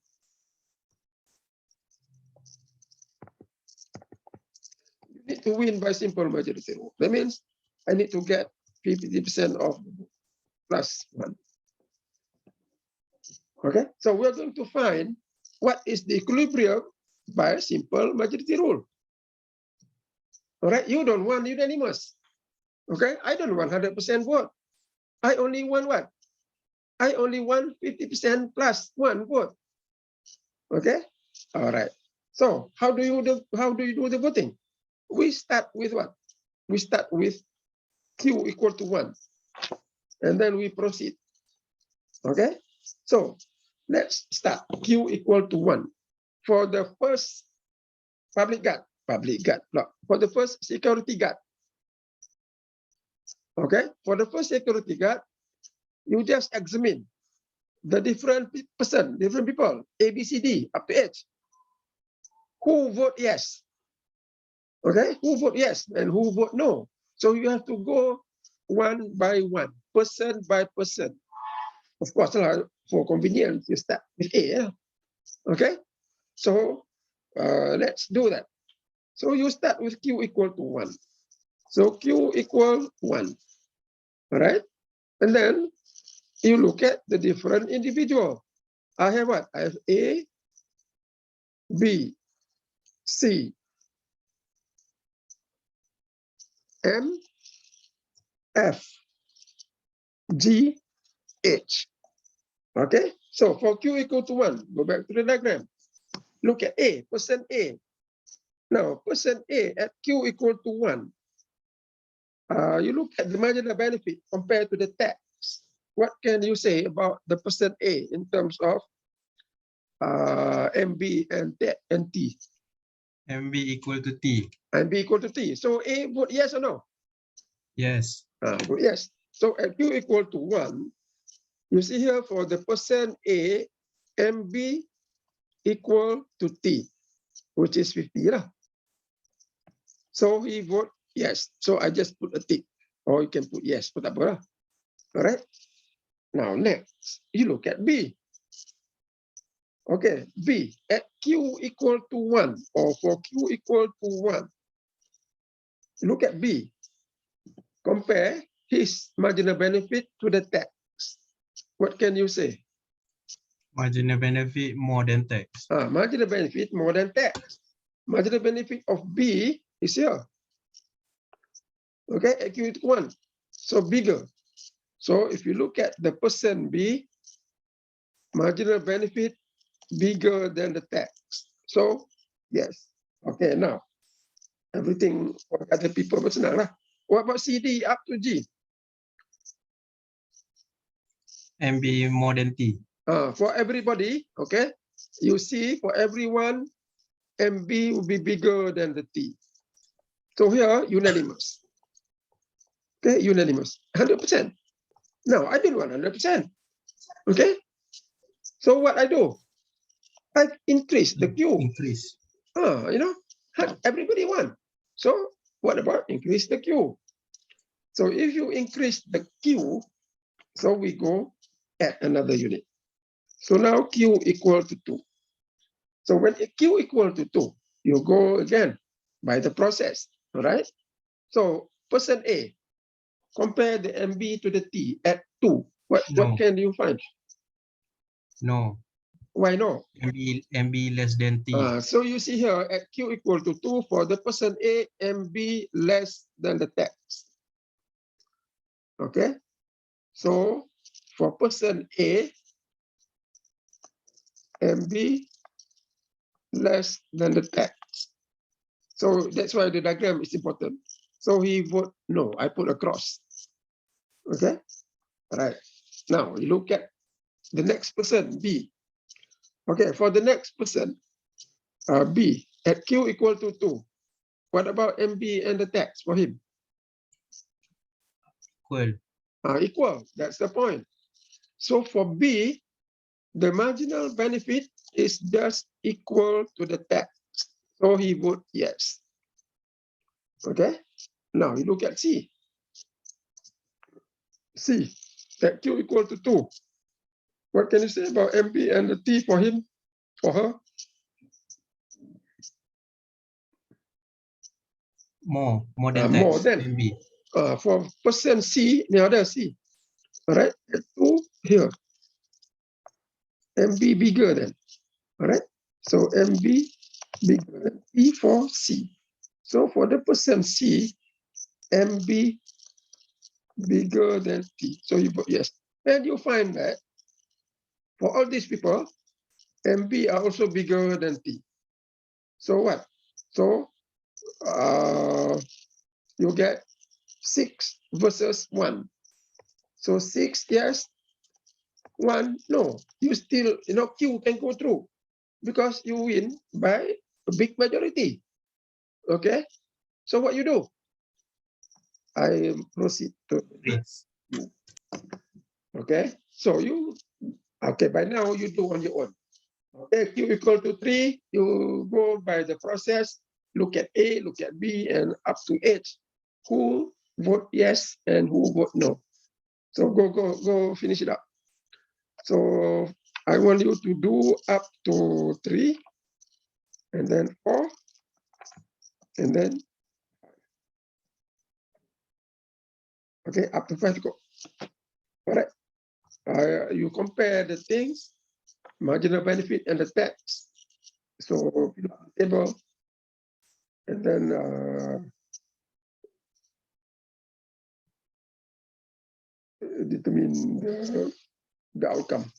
You need to win by simple majority rule. That means I need to get 50% of plus 1. Okay, so we're going to find what is the equilibrium by simple majority rule. All right, you don't want unanimous. Okay, I don't want 100% vote. I only want what? I only want 50% plus 1 vote. Okay, all right. So how do you do the voting? We start with what? We start with Q equal to 1, and then we proceed. Okay, so let's start Q equal to 1 for the first public guard. No, for the first security guard. Okay, for the first security guard, you just examine the different people, A, B, C, D, up to H. Who vote yes? Okay, who vote yes and who vote no? So you have to go one by one, person by person. Of course, for convenience, you start with A. Okay, so let's do that. So you start with Q equal to 1. So Q equal 1. All right, and then you look at the different individual. I have what? I have A, B, C, M, F, G, H. Okay, so for Q equal to 1, go back to the diagram. Look at A, person A. Now, person A at Q equal to 1. You look at the marginal benefit compared to the tax. What can you say about the person A in terms of MB and T? MB equal to T. MB equal to T. So A vote yes or no? Yes. Vote yes. So at Q equal to 1, you see here for the person A, MB equal to T, which is 50. Lah. So he vote yes. So I just put a tick, or you can put yes. Put apa lah. All right. Now next, you look at B. Okay, B at Q equal to 1, or for Q equal to 1. Look at B. Compare his marginal benefit to the tax. What can you say? Marginal benefit more than tax. Marginal benefit more than tax. Marginal benefit of B is here. Okay, at Q equal to 1. So bigger. So if you look at the person B, marginal benefit bigger than the tax. So yes. Okay, now everything for other people pun senang lah. What about CD up to G? MB more than T. For everybody, okay, you see for everyone, MB will be bigger than the T. So here, unanimous. Okay, unanimous, 100%. No, I didn't want 100%. Okay, so what I do? I increase the Q. Increase. You know, everybody want. So what about increase the Q? So if you increase the Q, so we go add another unit. So now Q equal to 2. So when Q equal to 2, you go again by the process, all right? So person A, compare the MB to the T at 2. What can you find? No. Why no? MB less than T. So you see here at Q equal to 2 for the person A, MB less than the text. Okay. So for person A, MB less than the text. So that's why the diagram is important. So he vote no. I put a cross. Okay. All right. Now you look at the next person, B. Okay, for the next person, B, at Q equal to 2. What about MB and the text for him? Equal. Equal, that's the point. So for B, the marginal benefit is just equal to the text. So he vote yes. Okay, now you look at C. C, at Q equal to 2. What can you say about MB and the T for him, for her? More than More text. than. MB. For person C, the other C. All right, at 2 here. MB bigger than. All right, so MB bigger than T for C. So for the person C, MB bigger than T. So you put yes. Then you find that for all these people, MB are also bigger than T. So what? So you get 6 versus 1. So 6 yes, 1 no. You still, Q can go through because you win by a big majority. Okay? So what you do? I proceed to Yes. okay. So by now you do on your own. Okay, Q equal to 3, you go by the process, look at A, look at B, and up to H. Who vote yes and who vote no. So go finish it up. So I want you to do up to 3, and then 4, and then okay, up to 5 go. All right. You compare the things, marginal benefit and the tax. So fill up the table, and then determine the outcome.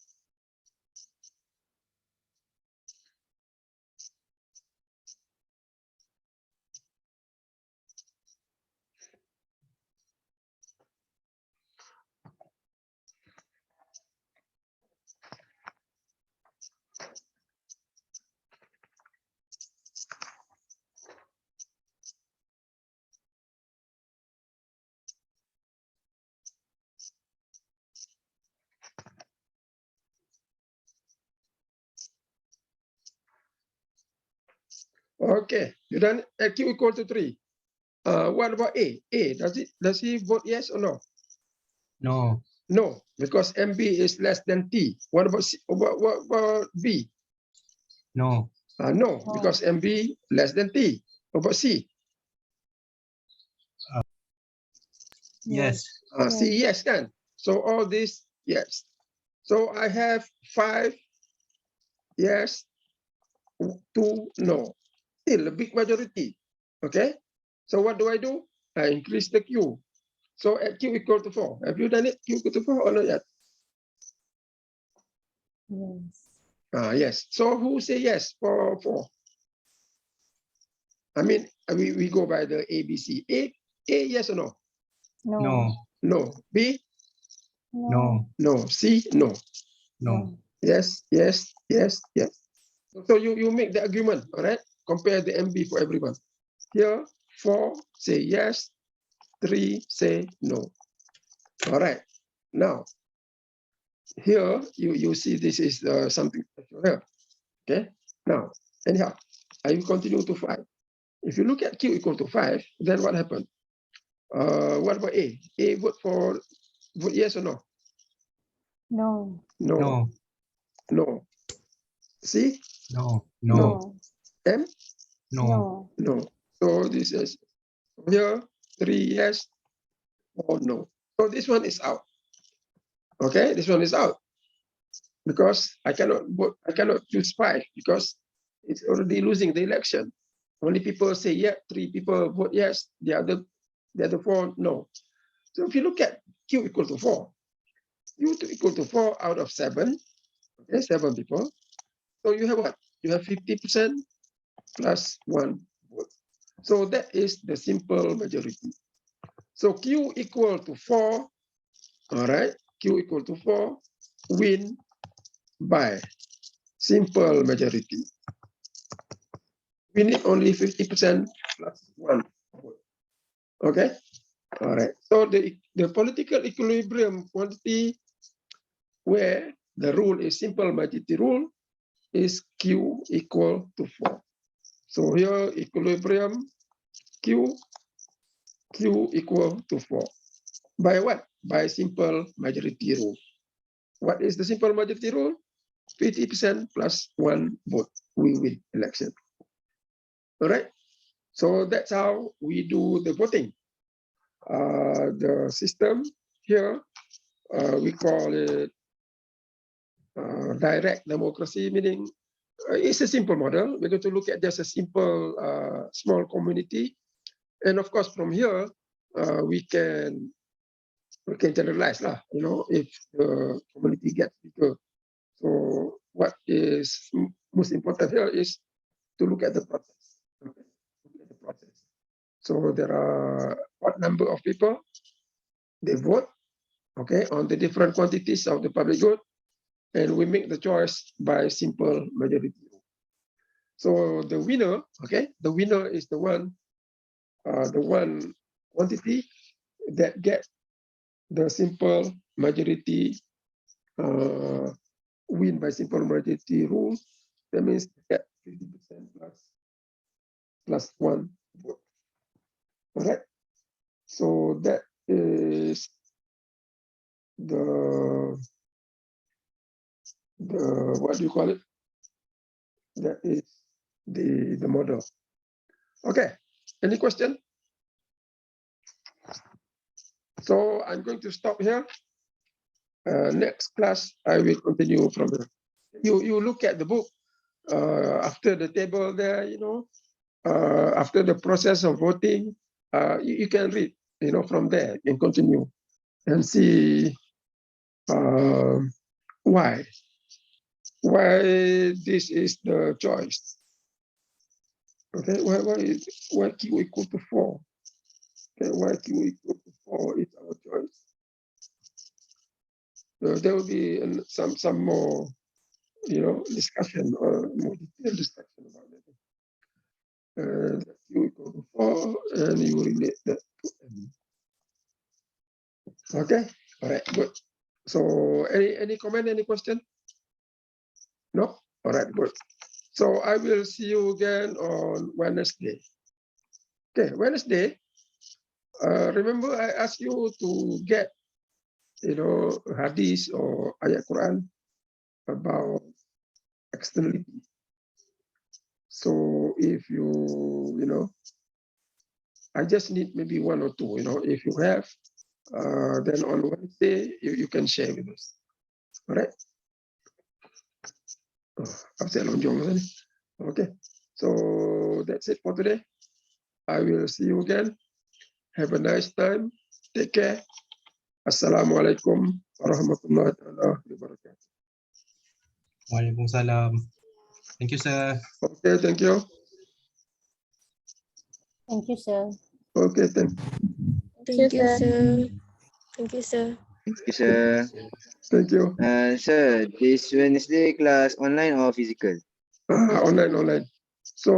Okay, you done at Q equal to 3. What about A? Does he vote yes or no? No. No, because MB is less than T. What about C? What about B? No. No, because MB less than T. What about C? Yes. C, yes, can. So all this, yes. So I have 5 yes, 2 no. Still a big majority. Okay. So what do? I increase the Q. So at Q equal to 4. Have you done it? Q equal to 4 or not yet? Yes. Yes. So who say yes for 4? I mean, we go by the ABC. A, yes or no? No. No. No. B, No. no. C, no. No. Yes, yes, yes, yes. So you make the argument, all right? Compare the MB for everyone. Here, 4 say yes, 3 say no. All right. Now, here you see this is something special here. Okay. Now, anyhow, I will continue to 5. If you look at Q equal to 5, then what happened? What about A? A vote yes or no? No. No. No. No. C? No. No. M? No. No. So this is here 3 yes or no. So this one is out. Okay, this one is out. because I cannot vote, I cannot choose 5 because it's already losing the election. Only people say yeah, 3 people vote yes, the other 4 no. So if you look at Q equal to 4, Q equal to 4 out of 7, okay, 7 people. So you have what? You have 50% plus 1 vote. So that is the simple majority. So Q equal to 4, all right, Q equal to 4, win by simple majority. We need only 50% plus 1 vote. Okay, all right. So the political equilibrium quantity where the rule is simple majority rule is Q equal to 4. So here equilibrium Q equal to 4. By what? By simple majority rule. What is the simple majority rule? 50% plus 1 vote. We win election. All right. So that's how we do the voting. The system here, we call it direct democracy, meaning it's a simple model. We're going to look at just a simple small community. And of course, from here, we can generalize, if the community gets bigger. So what is most important here is to look at the process. Okay? Look at the process. So there are what number of people they vote, okay, on the different quantities of the public good, and we make the choice by simple majority. So the winner, okay, the winner is the one quantity that get the simple majority win by simple majority rule. That means get 50% plus 1 vote. All right. So that is the what do you call it? That is the model. Okay. Any question? So I'm going to stop here. Next class, I will continue from there. You look at the book after the table there, after the process of voting, you can read, from there and continue and see why this is the choice. Okay, why Q equal to 4? Okay, why Q equal to 4 is our choice. There will be some more, discussion or more detailed discussion about it. Q equal to 4, and you relate that to M. Okay, all right, good. So any comment, any question? No? All right, good. So I will see you again on Wednesday. Okay, Wednesday. Remember I asked you to get, hadith or ayat Quran about externality. So if you, I just need maybe 1 or 2, if you have, then on Wednesday, you can share with us. All right? Okay, so that's it for today. I will see you again. Have a nice time. Take care. Assalamualaikum warahmatullahi wabarakatuh. Waalaikumsalam. Thank you, sir. Okay, thank you. Thank you, sir. Okay, thank Thank you, sir. Thank you, sir. Thank you, sir. Thank you. Sir, this Wednesday class online or physical? Online. So